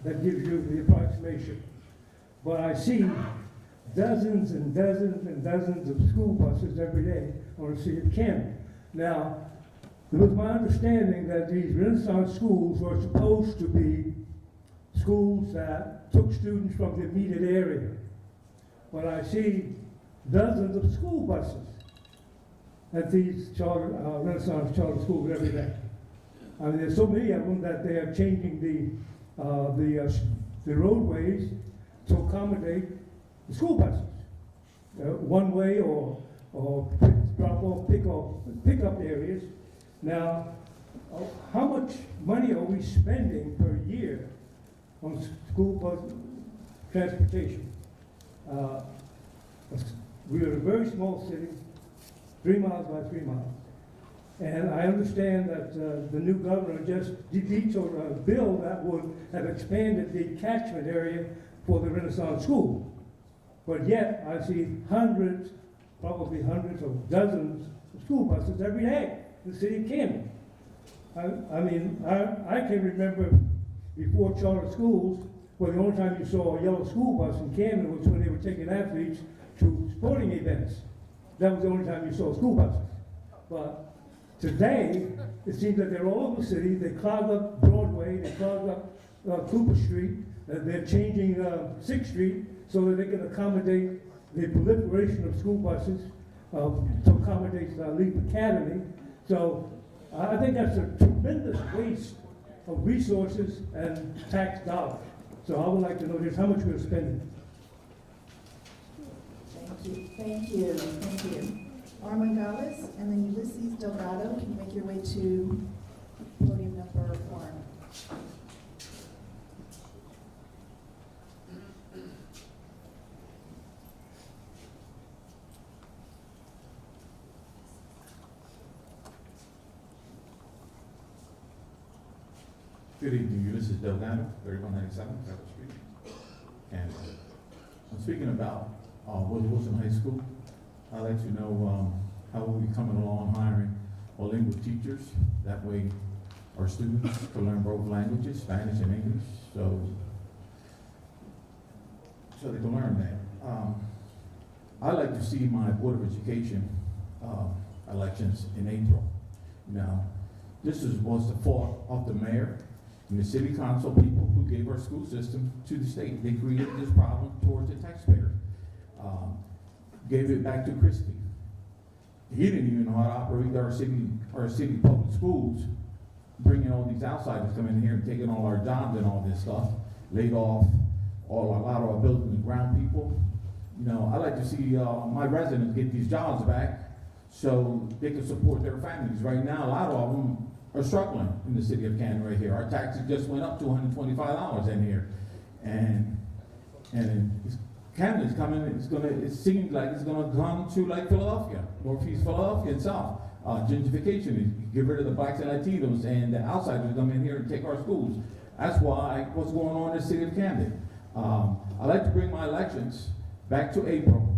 That gives you the approximation. But I see dozens and dozens and dozens of school buses every day on the city of Camden. Now, it was my understanding that these Renaissance schools were supposed to be schools that took students from the immediate area. But I see dozens of school buses at these Renaissance charter schools every day. I mean, there's so many of them that they are changing the roadways to accommodate the school buses, one way or drop-off, pick-up areas. Now, how much money are we spending per year on school bus transportation? We are a very small city, 3 miles by 3 miles. And I understand that the new governor just vetoed a bill that would have expanded the catchment area for the Renaissance School. But yet, I see hundreds, probably hundreds of dozens of school buses every day in the city of Camden. I mean, I can remember before charter schools, well, the only time you saw a yellow school bus in Camden was when they were taking athletes to sporting events. That was the only time you saw school buses. But today, it seems that they're all over the city. They clog up Broadway, they clog up Cooper Street, they're changing 6th Street so that they can accommodate the proliferation of school buses to accommodate Leap Academy. So I think that's a tremendous waste of resources and tax dollars. So I would like to know just how much we're spending. Thank you. Aurum Mengales, and then Ulysses Delgado, can you make your way to podium number 1? Good evening, Ulysses Delgado, 3197 Federal Street, Camden. I'm speaking about Wilson High School. I'd like to know how we'll be coming along hiring bilingual teachers. That way our students to learn both languages, Spanish and English, so they can learn that. I like to see my Board of Education elections in April. Now, this was the fault of the mayor and the city council people who gave our school system to the state. They created this problem towards the taxpayer. Gave it back to Christie. He didn't even know how to operate our city public schools, bringing all these outsiders coming in here and taking all our jobs and all this stuff, laid off a lot of our building and ground people. You know, I like to see my residents get these jobs back so they can support their families. Right now, a lot of them are struggling in the city of Camden right here. Our taxes just went up to $125 in here. And Camden's coming, it seems like it's gonna come to like Philadelphia, Northeast Philadelphia itself. Gentrification, get rid of the blacks and Latinos, and the outsiders come in here and take our schools. That's what's going on in the city of Camden. I like to bring my elections back to April.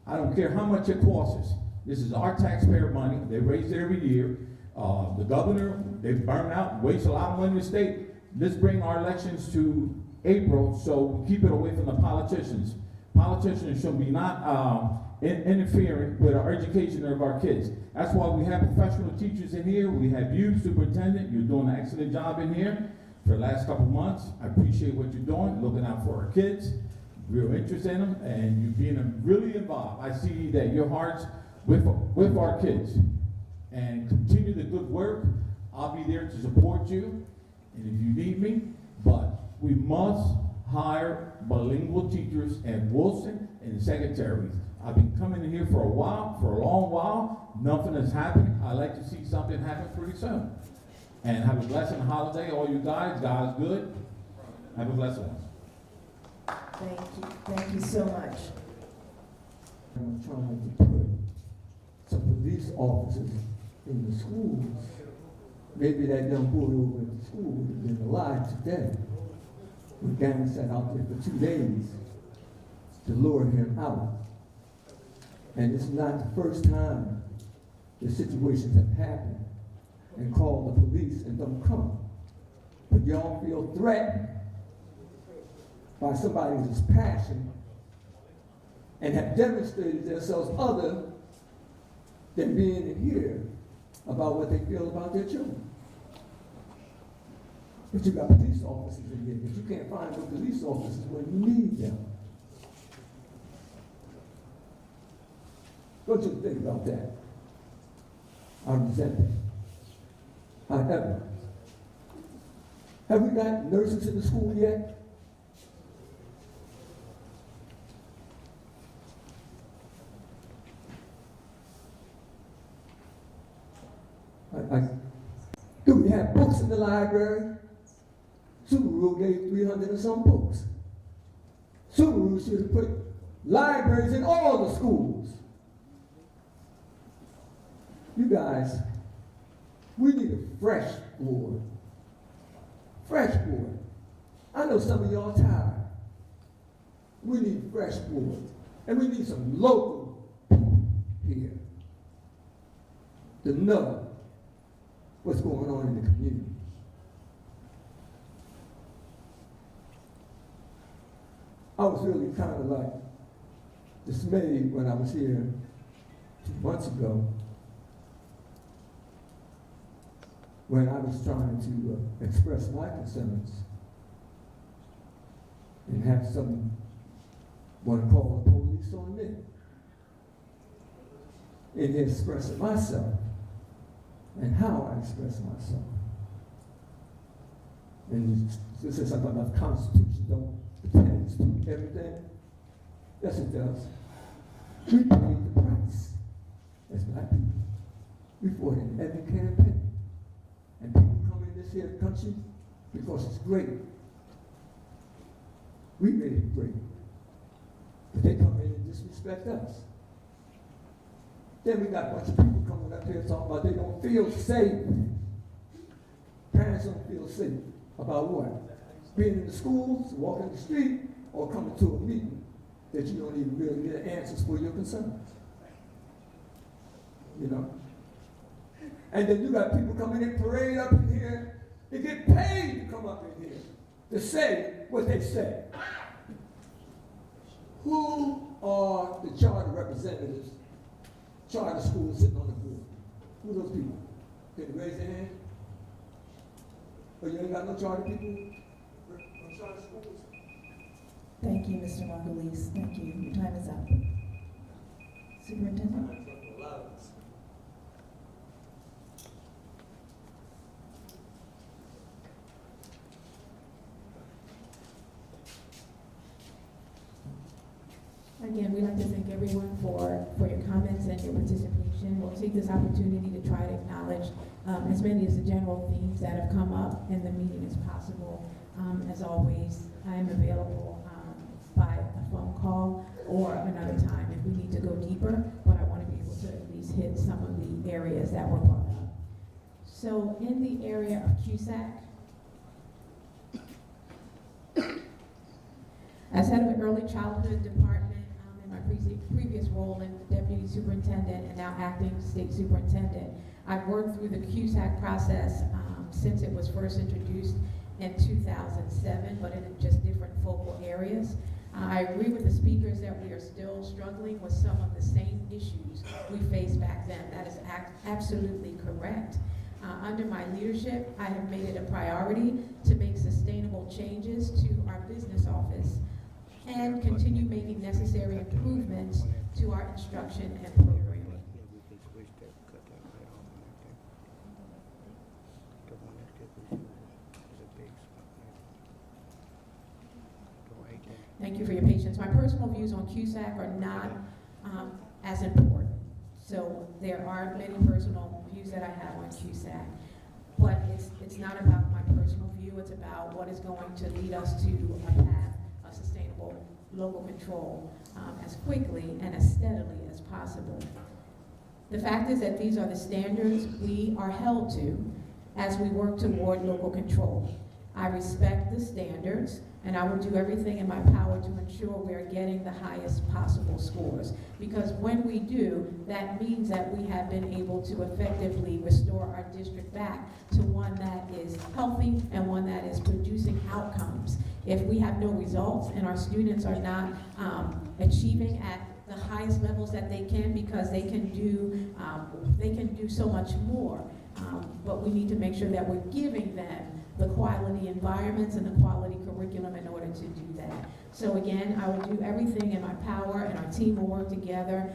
I don't care how much it costs us. This is our taxpayer money. They raise it every year. The governor, they burn out, waste a lot of money in the state. Let's bring our elections to April, so we keep it away from the politicians. Politicians should be not interfering with our education of our kids. That's why we have professional teachers in here. We have you, superintendent. You're doing an excellent job in here for the last couple months. I appreciate what you're doing, looking out for our kids, real interest in them, and you being really involved. I see that your heart's with our kids. And continue the good work. I'll be there to support you, and if you need me, but we must hire bilingual teachers at Wilson and secretaries. I've been coming in here for a long while. Nothing has happened. I'd like to see something happen pretty soon. And have a blessed holiday, all you guys. God's good. Have a blessed one. Thank you. Thank you so much. I'm trying to put some police officers in the schools. Maybe that young boy over at the school would have been alive today. With gangs set out there for 2 days to lure him out. And it's not the first time the situations have happened and called the police and don't come. But y'all feel threatened by somebody's passion and have demonstrated themselves other than being in here about what they feel about their children. But you got police officers in here, but you can't find no police officers when you need them. What do you think about that? I resent that. However, have we got nurses in the school yet? Do we have books in the library? Subaru gave 300 and some books. Subaru should have put libraries in all the schools. You guys, we need a fresh board. Fresh board. I know some of y'all tired. We need fresh board. And we need some local people here to know what's going on in the community. I was really kind of like dismayed when I was here 2 months ago when I was trying to express my concerns and have someone want to call the police on me in expressing myself and how I express myself. And this is something about the Constitution, don't depend on everything. Yes, it does. We paid the price as black people. We fought in every campaign. And people come in this here country because it's great. We made it great. But they come in and disrespect us. Then we got a bunch of people coming up here talking about they don't feel safe. Parents don't feel safe about what? Being in the schools, walking the street, or coming to a meeting that you don't even really get answers for your concerns. You know? And then you got people coming in parade up in here. They get paid to come up in here to say what they say. Who are the charter representatives, charter schools sitting on the board? Who are those people? Can you raise their hand? Or you ain't got no charter people on charter schools? Thank you, Mr. Margulies. Thank you. Your time is up. Superintendent? Again, we'd like to thank everyone for your comments and your participation. We'll take this opportunity to try to acknowledge as many as the general themes that have come up in the meeting as possible. As always, I am available by a phone call or another time if we need to go deeper, but I want to be able to at least hit some of the areas that were brought up. So in the area of CUSAC, as head of an early childhood department in my previous role in deputy superintendent and now acting state superintendent, I've worked through the CUSAC process since it was first introduced in 2007, but in just different focal areas. I agree with the speakers that we are still struggling with some of the same issues we faced back then. That is absolutely correct. Under my leadership, I have made it a priority to make sustainable changes to our business office and continue making necessary improvements to our instruction and programming. Thank you for your patience. My personal views on CUSAC are not as important. So there are many personal views that I have on CUSAC, but it's not about my personal view. It's about what is going to lead us to a path of sustainable local control as quickly and as steadily as possible. The fact is that these are the standards we are held to as we work toward local control. I respect the standards, and I will do everything in my power to ensure we are getting the highest possible scores. Because when we do, that means that we have been able to effectively restore our district back to one that is healthy and one that is producing outcomes. If we have no results and our students are not achieving at the highest levels that they can, because they can do so much more, but we need to make sure that we're giving them the quality environments and the quality curriculum in order to do that. So again, I will do everything in my power, and our team will work together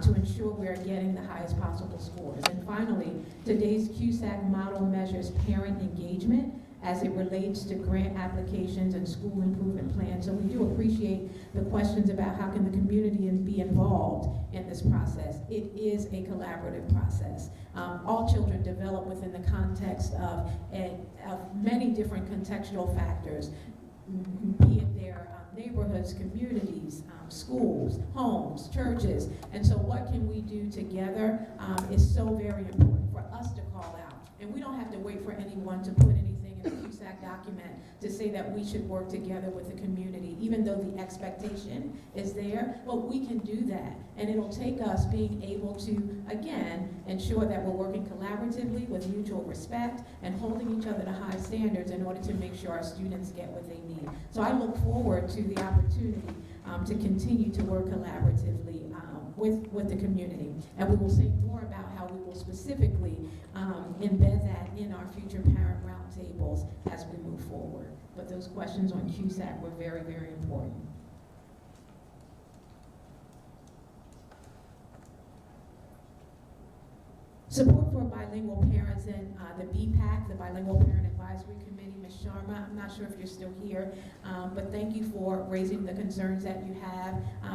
to ensure we are getting the highest possible scores. And finally, today's CUSAC model measures parent engagement as it relates to grant applications and school improvement plans. So we do appreciate the questions about how can the community be involved in this process. It is a collaborative process. All children develop within the context of many different contextual factors, be it their neighborhoods, communities, schools, homes, churches. And so what can we do together is so very important for us to call out. And we don't have to wait for anyone to put anything in the CUSAC document to say that we should work together with the community, even though the expectation is there. Well, we can do that. And it'll take us being able to, again, ensure that we're working collaboratively with mutual respect and holding each other to high standards in order to make sure our students get what they need. So I look forward to the opportunity to continue to work collaboratively with the community. And we will say more about how we will specifically embed that in our future parent roundtables as we move forward. But those questions on CUSAC were very, very important. Support for bilingual parents in the BPAC, the Bilingual Parent Advisory Committee. Ms. Sharma, I'm not sure if you're still here, but thank you for raising the concerns that you have.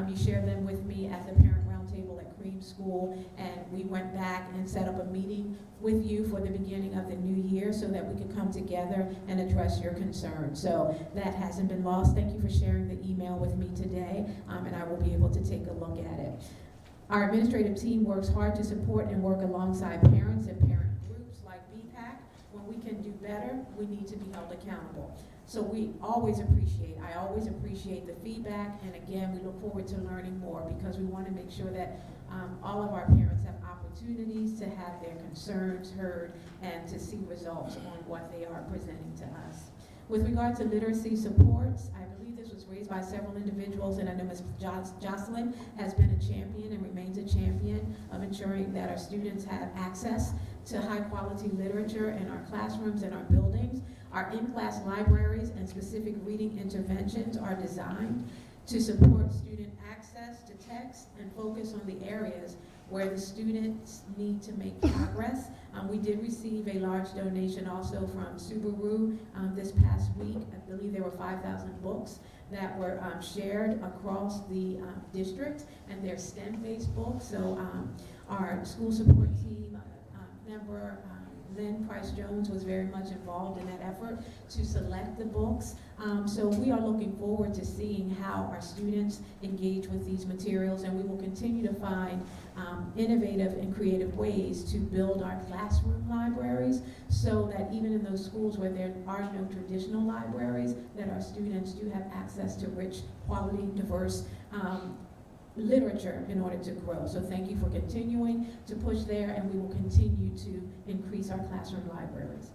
You shared them with me at the parent roundtable at Cream School, and we went back and set up a meeting with you for the beginning of the new year so that we could come together and address your concerns. So that hasn't been lost. Thank you for sharing the email with me today, and I will be able to take a look at it. Our administrative team works hard to support and work alongside parents and parent groups like BPAC. When we can do better, we need to be held accountable. So I always appreciate the feedback, and again, we look forward to learning more because we want to make sure that all of our parents have opportunities to have their concerns heard and to see results on what they are presenting to us. With regard to literacy supports, I believe this was raised by several individuals, and I know Ms. Jocelyn has been a champion and remains a champion of ensuring that our students have access to high-quality literature in our classrooms and our buildings. Our in-class libraries and specific reading interventions are designed to support student access to text and focus on the areas where the students need to make progress. We did receive a large donation also from Subaru this past week. I believe there were 5,000 books that were shared across the district, and they're STEM-based books. So our school support team member, Lynn Price-Jones, was very much involved in that effort to select the books. So we are looking forward to seeing how our students engage with these materials, and we will continue to find innovative and creative ways to build our classroom libraries so that even in those schools where there are no traditional libraries, that our students do have access to rich, quality, diverse literature in order to grow. So thank you for continuing to push there, and we will continue to increase our classroom libraries.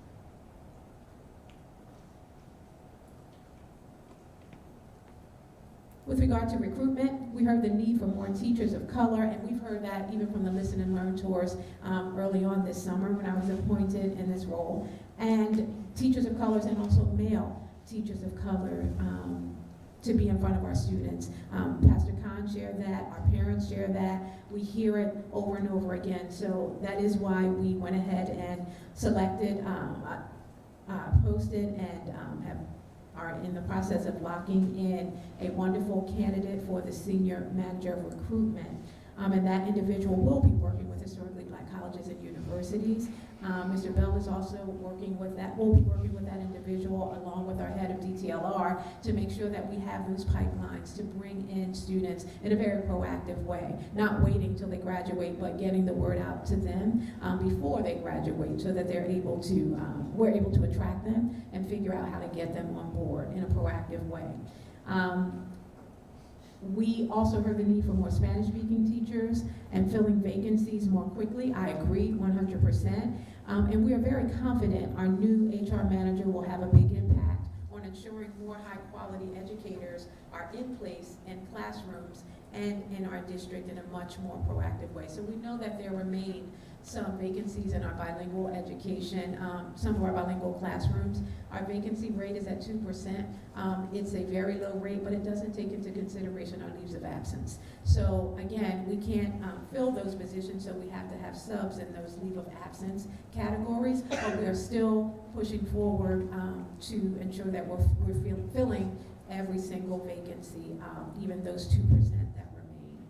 With regard to recruitment, we heard the need for more teachers of color, and we've heard that even from the Listen and Learn tours early on this summer when I was appointed in this role. And teachers of color and also male teachers of color to be in front of our students. Pastor Khan shared that, our parents share that, we hear it over and over again. So that is why we went ahead and selected, posted, and are in the process of locking in a wonderful candidate for the senior manager of recruitment. And that individual will be working with historically Black colleges and universities. Mr. Bell is also working with that, will be working with that individual along with our head of DTLR to make sure that we have those pipelines to bring in students in a very proactive way, not waiting till they graduate, but getting the word out to them before they graduate so that they're able to, we're able to attract them and figure out how to get them on board in a proactive way. We also heard the need for more Spanish-speaking teachers and filling vacancies more quickly. I agree 100%. And we are very confident our new HR manager will have a big impact on ensuring more high-quality educators are in place in classrooms and in our district in a much more proactive way. So we know that there remain some vacancies in our bilingual education, some of our bilingual classrooms. Our vacancy rate is at 2%. It's a very low rate, but it doesn't take into consideration our leaves of absence. So again, we can't fill those positions, so we have to have subs in those leave of absence categories, but we are still pushing forward to ensure that we're filling every single vacancy, even those 2% that remain.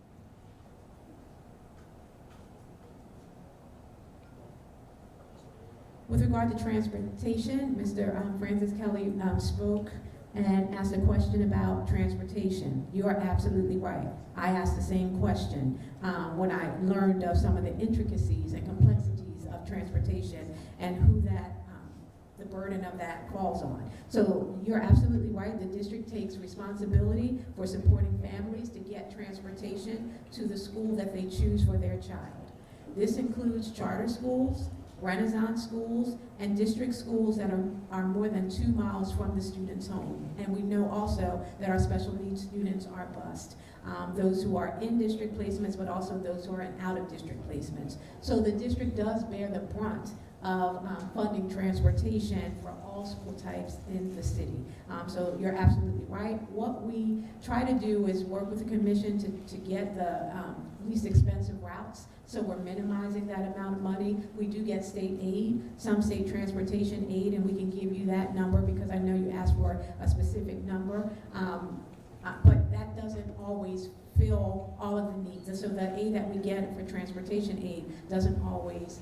With regard to transportation, Mr. Francis Kelly spoke and asked a question about transportation. You are absolutely right. I asked the same question when I learned of some of the intricacies and complexities of transportation and who that the burden of that falls on. So you're absolutely right. The district takes responsibility for supporting families to get transportation to the school that they choose for their child. This includes charter schools, Renaissance schools, and district schools that are more than 2 miles from the student's home. And we know also that our special needs students are bused. Those who are in district placements, but also those who are in out-of-district placements. So the district does bear the brunt of funding transportation for all school types in the city. So you're absolutely right. What we try to do is work with the commission to get the least expensive routes. So we're minimizing that amount of money. We do get state aid, some state transportation aid, and we can give you that number because I know you asked for a specific number. But that doesn't always fill all of the needs. And so that aid that we get for transportation aid doesn't always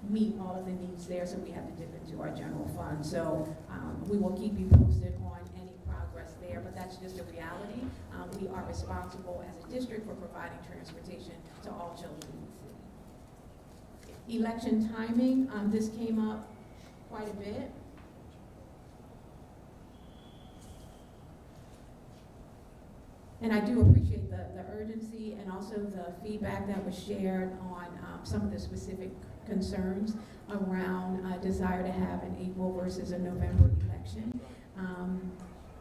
meet all of the needs there, so we have to dip into our general fund. So we will keep you posted on any progress there, but that's just a reality. We are responsible as a district for providing transportation to all children in the city. Election timing, this came up quite a bit. And I do appreciate the urgency and also the feedback that was shared on some of the specific concerns around desire to have an April versus a November election.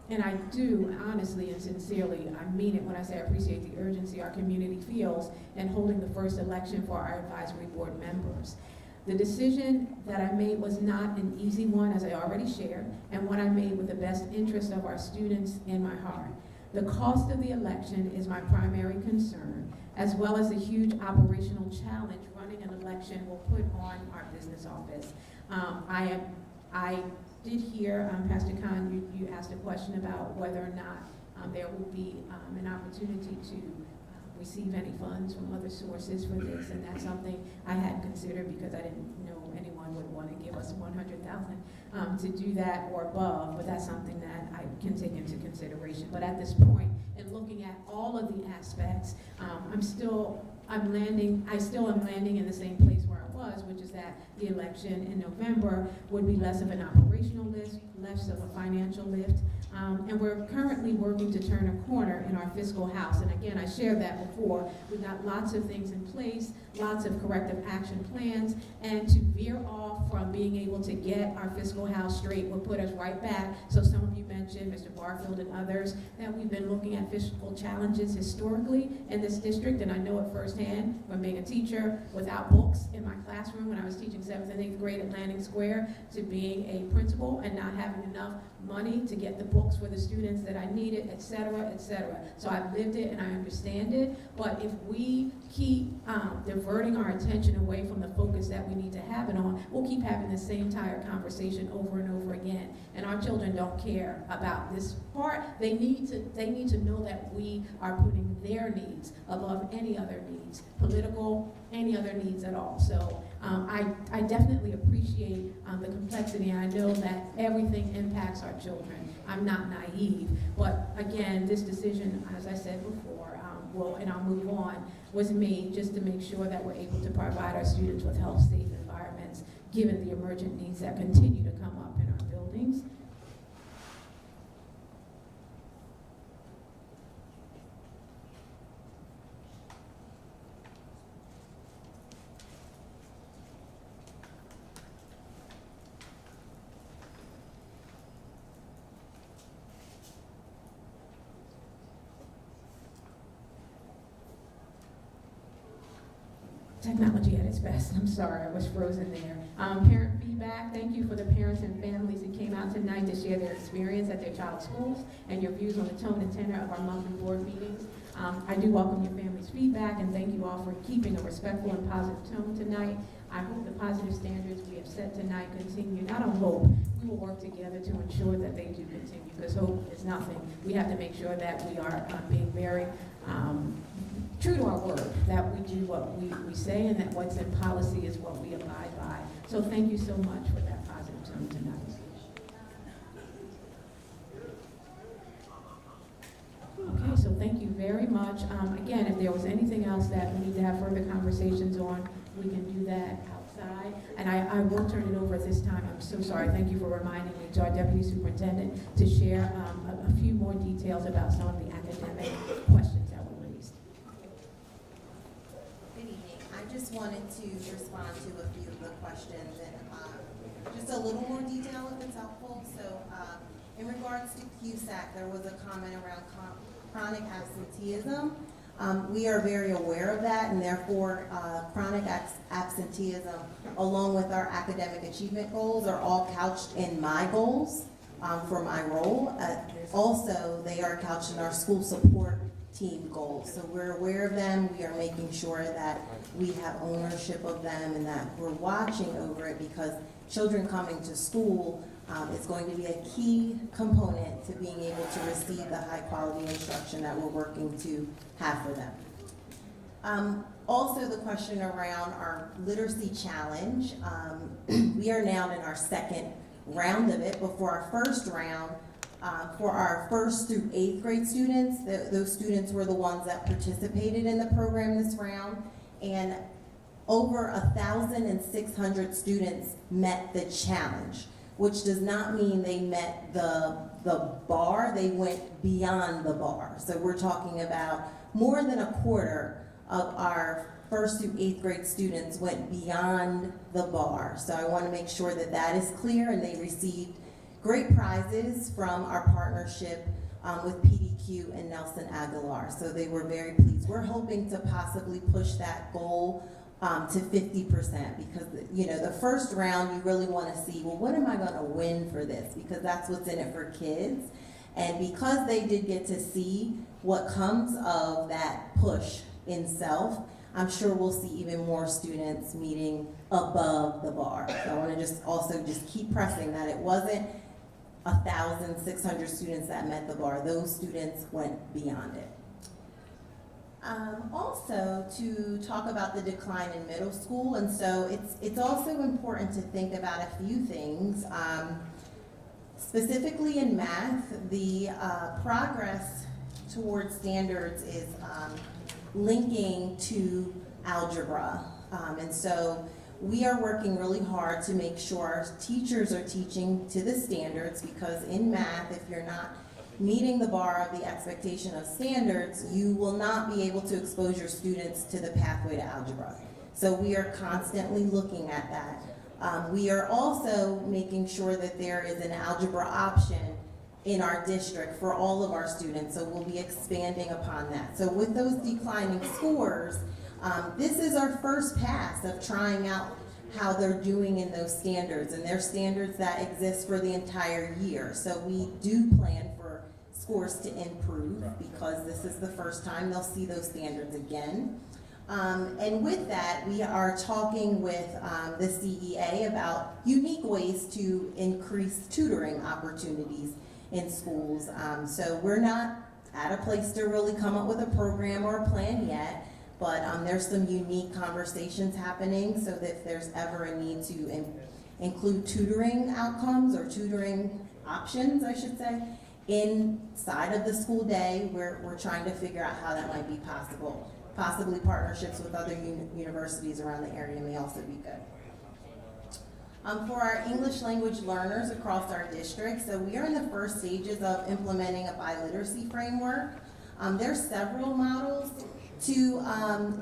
And I do honestly and sincerely, I mean it when I say I appreciate the urgency our community feels in holding the first election for our advisory board members. The decision that I made was not an easy one, as I already shared, and one I made with the best interest of our students in my heart. The cost of the election is my primary concern, as well as the huge operational challenge running an election will put on our business office. I did hear, Pastor Khan, you asked a question about whether or not there will be an opportunity to receive any funds from other sources for this, and that's something I hadn't considered because I didn't know anyone would want to give us $100,000 to do that or above, but that's something that I can take into consideration. But at this point, in looking at all of the aspects, I still am landing in the same place where I was, which is that the election in November would be less of an operational lift, less of a financial lift. And we're currently working to turn a corner in our fiscal house. And again, I shared that before. We've got lots of things in place, lots of corrective action plans, and to veer off from being able to get our fiscal house straight will put us right back. So some of you mentioned, Mr. Barfield and others, that we've been looking at fiscal challenges historically in this district, and I know it firsthand from being a teacher without books in my classroom when I was teaching 7th and 8th grade at Landing Square, to being a principal and not having enough money to get the books for the students that I needed, et cetera, et cetera. So I've lived it and I understand it, but if we keep diverting our attention away from the focus that we need to have it on, we'll keep having the same tired conversation over and over again. And our children don't care about this part. They need to know that we are putting their needs above any other needs, political, any other needs at all. So I definitely appreciate the complexity, and I know that everything impacts our children. I'm not naive, but again, this decision, as I said before, and I'll move on, was made just to make sure that we're able to provide our students with health, safe environments, given the emergent needs that continue to come up in our buildings. Technology at its best. I'm sorry, I was frozen there. Parent feedback, thank you for the parents and families who came out tonight to share their experience at their child's schools and your views on the tone and tenor of our monthly board meetings. I do welcome your family's feedback, and thank you all for keeping a respectful and positive tone tonight. I hope the positive standards we have set tonight continue. Not on hope, we will work together to ensure that they do continue, because hope is nothing. We have to make sure that we are being very true to our word, that we do what we say, and that what's in policy is what we abide by. So thank you so much for that positive tone tonight. Okay, so thank you very much. Again, if there was anything else that we need to have further conversations on, we can do that outside. And I will turn it over at this time. I'm so sorry. Thank you for reminding me, to our Deputy Superintendent to share a few more details about some of the academic questions that were raised. Good evening. I just wanted to respond to a few of the questions and just a little more detail if it's helpful. So in regards to QSAC, there was a comment around chronic absenteeism. We are very aware of that, and therefore chronic absenteeism, along with our academic achievement goals, are all couched in my goals for my role. Also, they are couched in our school support team goals. So we're aware of them. We are making sure that we have ownership of them and that we're watching over it, because children coming to school is going to be a key component to being able to receive the high quality instruction that we're working to have for them. Also, the question around our literacy challenge, we are now in our second round of it, but for our first round, for our 1st through 8th grade students, those students were the ones that participated in the program this round, and over 1,600 students met the challenge, which does not mean they met the the bar, they went beyond the bar. So we're talking about more than a quarter of our 1st through 8th grade students went beyond the bar. So I want to make sure that that is clear, and they received great prizes from our partnership with PDQ and Nelson Aguilar. So they were very pleased. We're hoping to possibly push that goal to 50%, because the first round you really want to see, well, what am I going to win for this? Because that's what's in it for kids. And because they did get to see what comes of that push in self, I'm sure we'll see even more students meeting above the bar. So I want to just keep pressing that it wasn't 1,600 students that met the bar. Those students went beyond it. Also, to talk about the decline in middle school, and so it's also important to think about a few things. Specifically in math, the progress towards standards is linking to algebra, and so we are working really hard to make sure our teachers are teaching to the standards, because in math, if you're not meeting the bar of the expectation of standards, you will not be able to expose your students to the pathway to algebra. So we are constantly looking at that. We are also making sure that there is an algebra option in our district for all of our students, so we'll be expanding upon that. So with those declining scores, this is our first pass of trying out how they're doing in those standards, and they're standards that exist for the entire year. So we do plan for scores to improve, because this is the first time they'll see those standards again. And with that, we are talking with the CEA about unique ways to increase tutoring opportunities in schools. So we're not at a place to really come up with a program or a plan yet, but there's some unique conversations happening, so that if there's ever a need to include tutoring outcomes or tutoring options, I should say, inside of the school day, we're trying to figure out how that might be possible. Possibly partnerships with other universities around the area may also be good. For our English language learners across our district, so we are in the first stages of implementing a biliteracy framework. There's several models to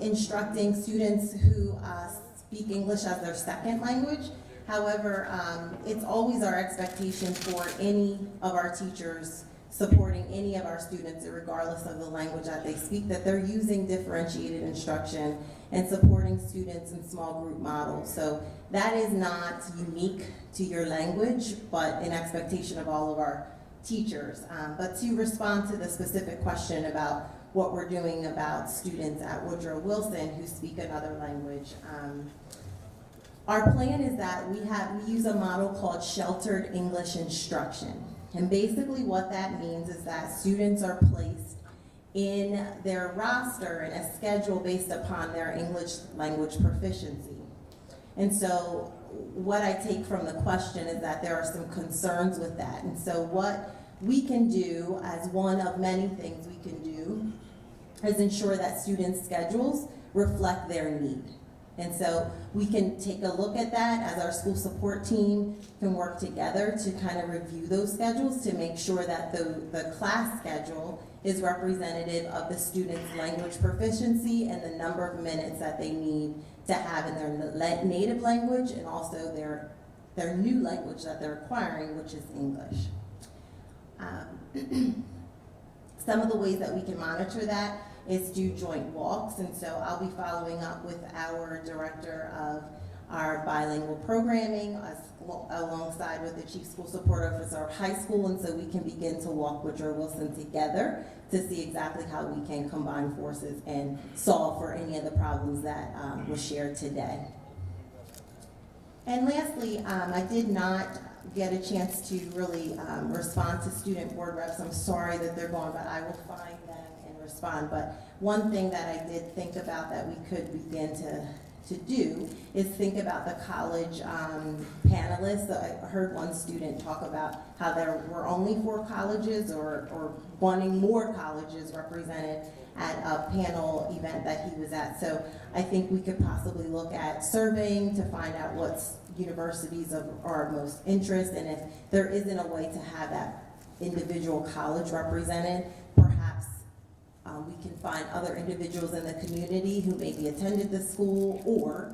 instructing students who speak English as their second language. However, it's always our expectation for any of our teachers supporting any of our students, regardless of the language that they speak, that they're using differentiated instruction and supporting students in small group models. So that is not unique to your language, but an expectation of all of our teachers. But to respond to the specific question about what we're doing about students at Woodrow Wilson who speak another language, our plan is that we use a model called sheltered English instruction. And basically what that means is that students are placed in their roster in a schedule based upon their English language proficiency. And so what I take from the question is that there are some concerns with that. And so what we can do, as one of many things we can do, is ensure that students' schedules reflect their need. And so we can take a look at that as our school support team can work together to kind of review those schedules to make sure that the class schedule is representative of the student's language proficiency and the number of minutes that they need to have in their native language and also their new language that they're acquiring, which is English. Some of the ways that we can monitor that is do joint walks, and so I'll be following up with our director of our bilingual programming alongside with the chief school support officer of high school, and so we can begin to walk Woodrow Wilson together to see exactly how we can combine forces and solve for any of the problems that was shared today. And lastly, I did not get a chance to really respond to student board reps. I'm sorry that they're gone, but I will find them and respond. But one thing that I did think about that we could begin to do is think about the college panelists. I heard one student talk about how there were only 4 colleges or wanting more colleges represented at a panel event that he was at. So I think we could possibly look at surveying to find out what universities are of most interest, and if there isn't a way to have that individual college represented. Perhaps we can find other individuals in the community who maybe attended the school or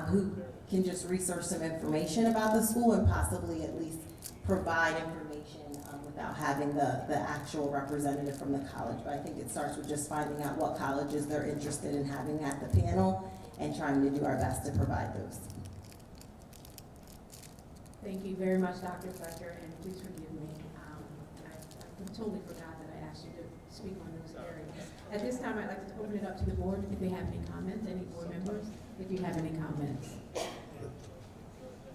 who can just research some information about the school and possibly at least provide information without having the actual representative from the college. But I think it starts with just finding out what colleges they're interested in having at the panel and trying to do our best to provide those. Thank you very much, Dr. Fletcher, and please forgive me. I totally forgot that I asked you to speak on those areas. At this time, I'd like to open it up to the board if they have any comments, any board members, if you have any comments.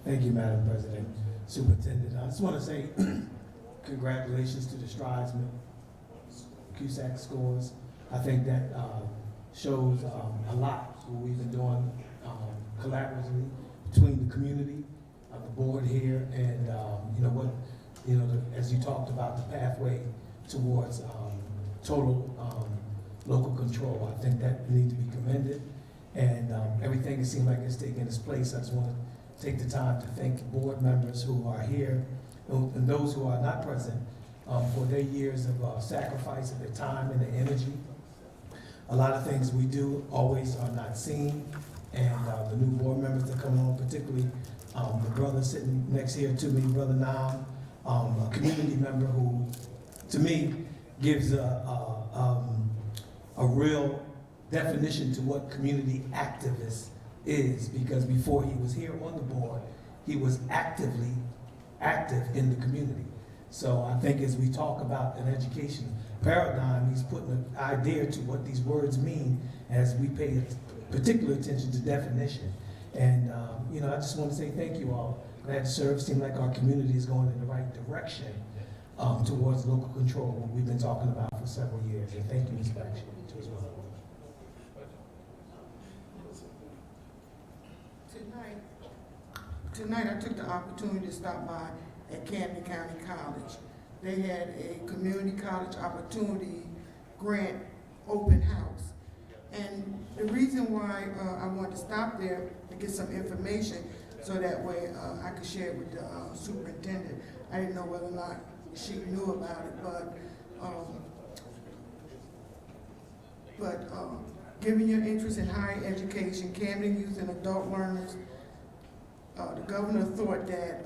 Thank you, Madam President, Superintendent. I just want to say congratulations to the strides CUSAC scores. I think that shows a lot what we've been doing collaboratively between the community, the board here, and as you talked about the pathway towards total local control. I think that needs to be commended, and everything it seems like it's taking its place. I just want to take the time to thank board members who are here and those who are not present for their years of sacrifice of their time and their energy. A lot of things we do always are not seen, and the new board members that come on, particularly the brother sitting next here to me, Brother Nam, a community member who, to me, gives a real definition to what community activist is, because before he was here on the board, he was active in the community. So I think as we talk about an education paradigm, he's putting an idea to what these words mean as we pay particular attention to definition. And I just want to say thank you all. Glad to serve. Seems like our community is going in the right direction towards local control, what we've been talking about for several years. And thank you, Ms. Blackshear, as well. Tonight I took the opportunity to stop by at Camden County College. They had a community college opportunity grant open house. And the reason why I wanted to stop there to get some information so that way I could share it with the superintendent. I didn't know whether or not she knew about it, but given your interest in higher education, Camden youth and adult learners, the governor thought that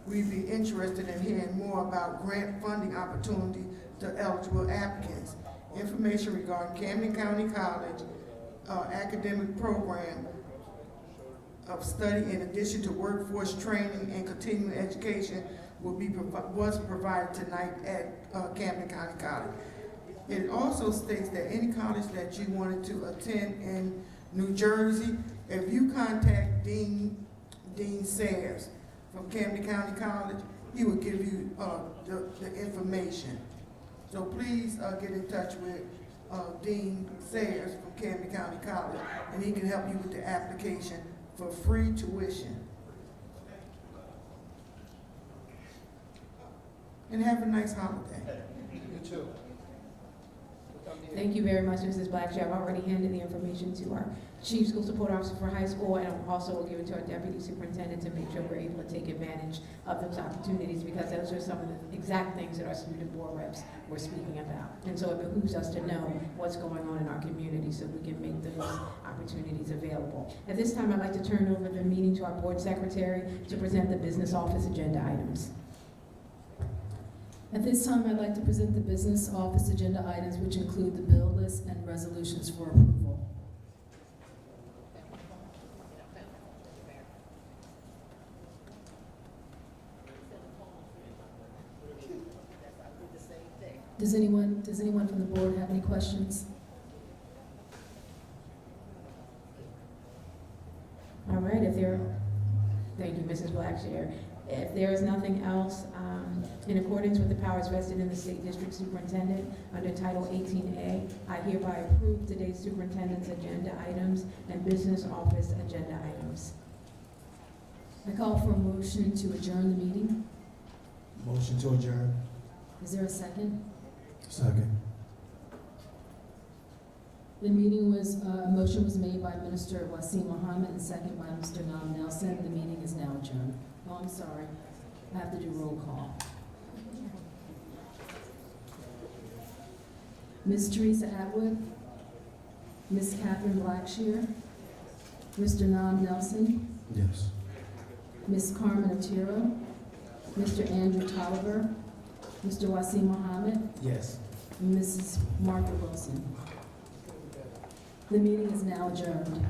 we'd be interested in hearing more about grant funding opportunity to eligible applicants. Information regarding Camden County College academic program of study in addition to workforce training and continuing education was provided tonight at Camden County College. It also states that any college that you wanted to attend in New Jersey, if you contact Dean Sayers from Camden County College, he will give you the information. So please get in touch with Dean Sayers from Camden County College, and he can help you with the application for free tuition. And have a nice holiday. You too. Thank you very much, Mrs. Blackshear. I've already handed the information to our Chief School Support Officer for high school, and also will give it to our Deputy Superintendent to make sure we're able to take advantage of those opportunities, because those are some of the exact things that our student board reps were speaking about. And so it behooves us to know what's going on in our community so we can make those opportunities available. At this time, I'd like to turn over the meeting to our board secretary to present the business office agenda items. At this time, I'd like to present the business office agenda items, which include the bill list and resolutions for approval. Does anyone from the board have any questions? All right, thank you, Mrs. Blackshear. If there is nothing else, in accordance with the powers vested in the State District Superintendent under Title 18A, I hereby approve today's superintendent's agenda items and business office agenda items. I call for a motion to adjourn the meeting. Motion to adjourn. Is there a second? Second. The meeting a motion was made by Minister Wasim Muhammad and second by Mr. Nam Nelson. The meeting is now adjourned. Oh, I'm sorry. I have to do roll call. Ms. Teresa Atwood, Ms. Catherine Blackshear, Mr. Nam Nelson, Yes. Ms. Carmen Otero, Mr. Andrew Tolliver, Mr. Wasim Muhammad, Yes. and Mrs. Martha Wilson. The meeting is now adjourned.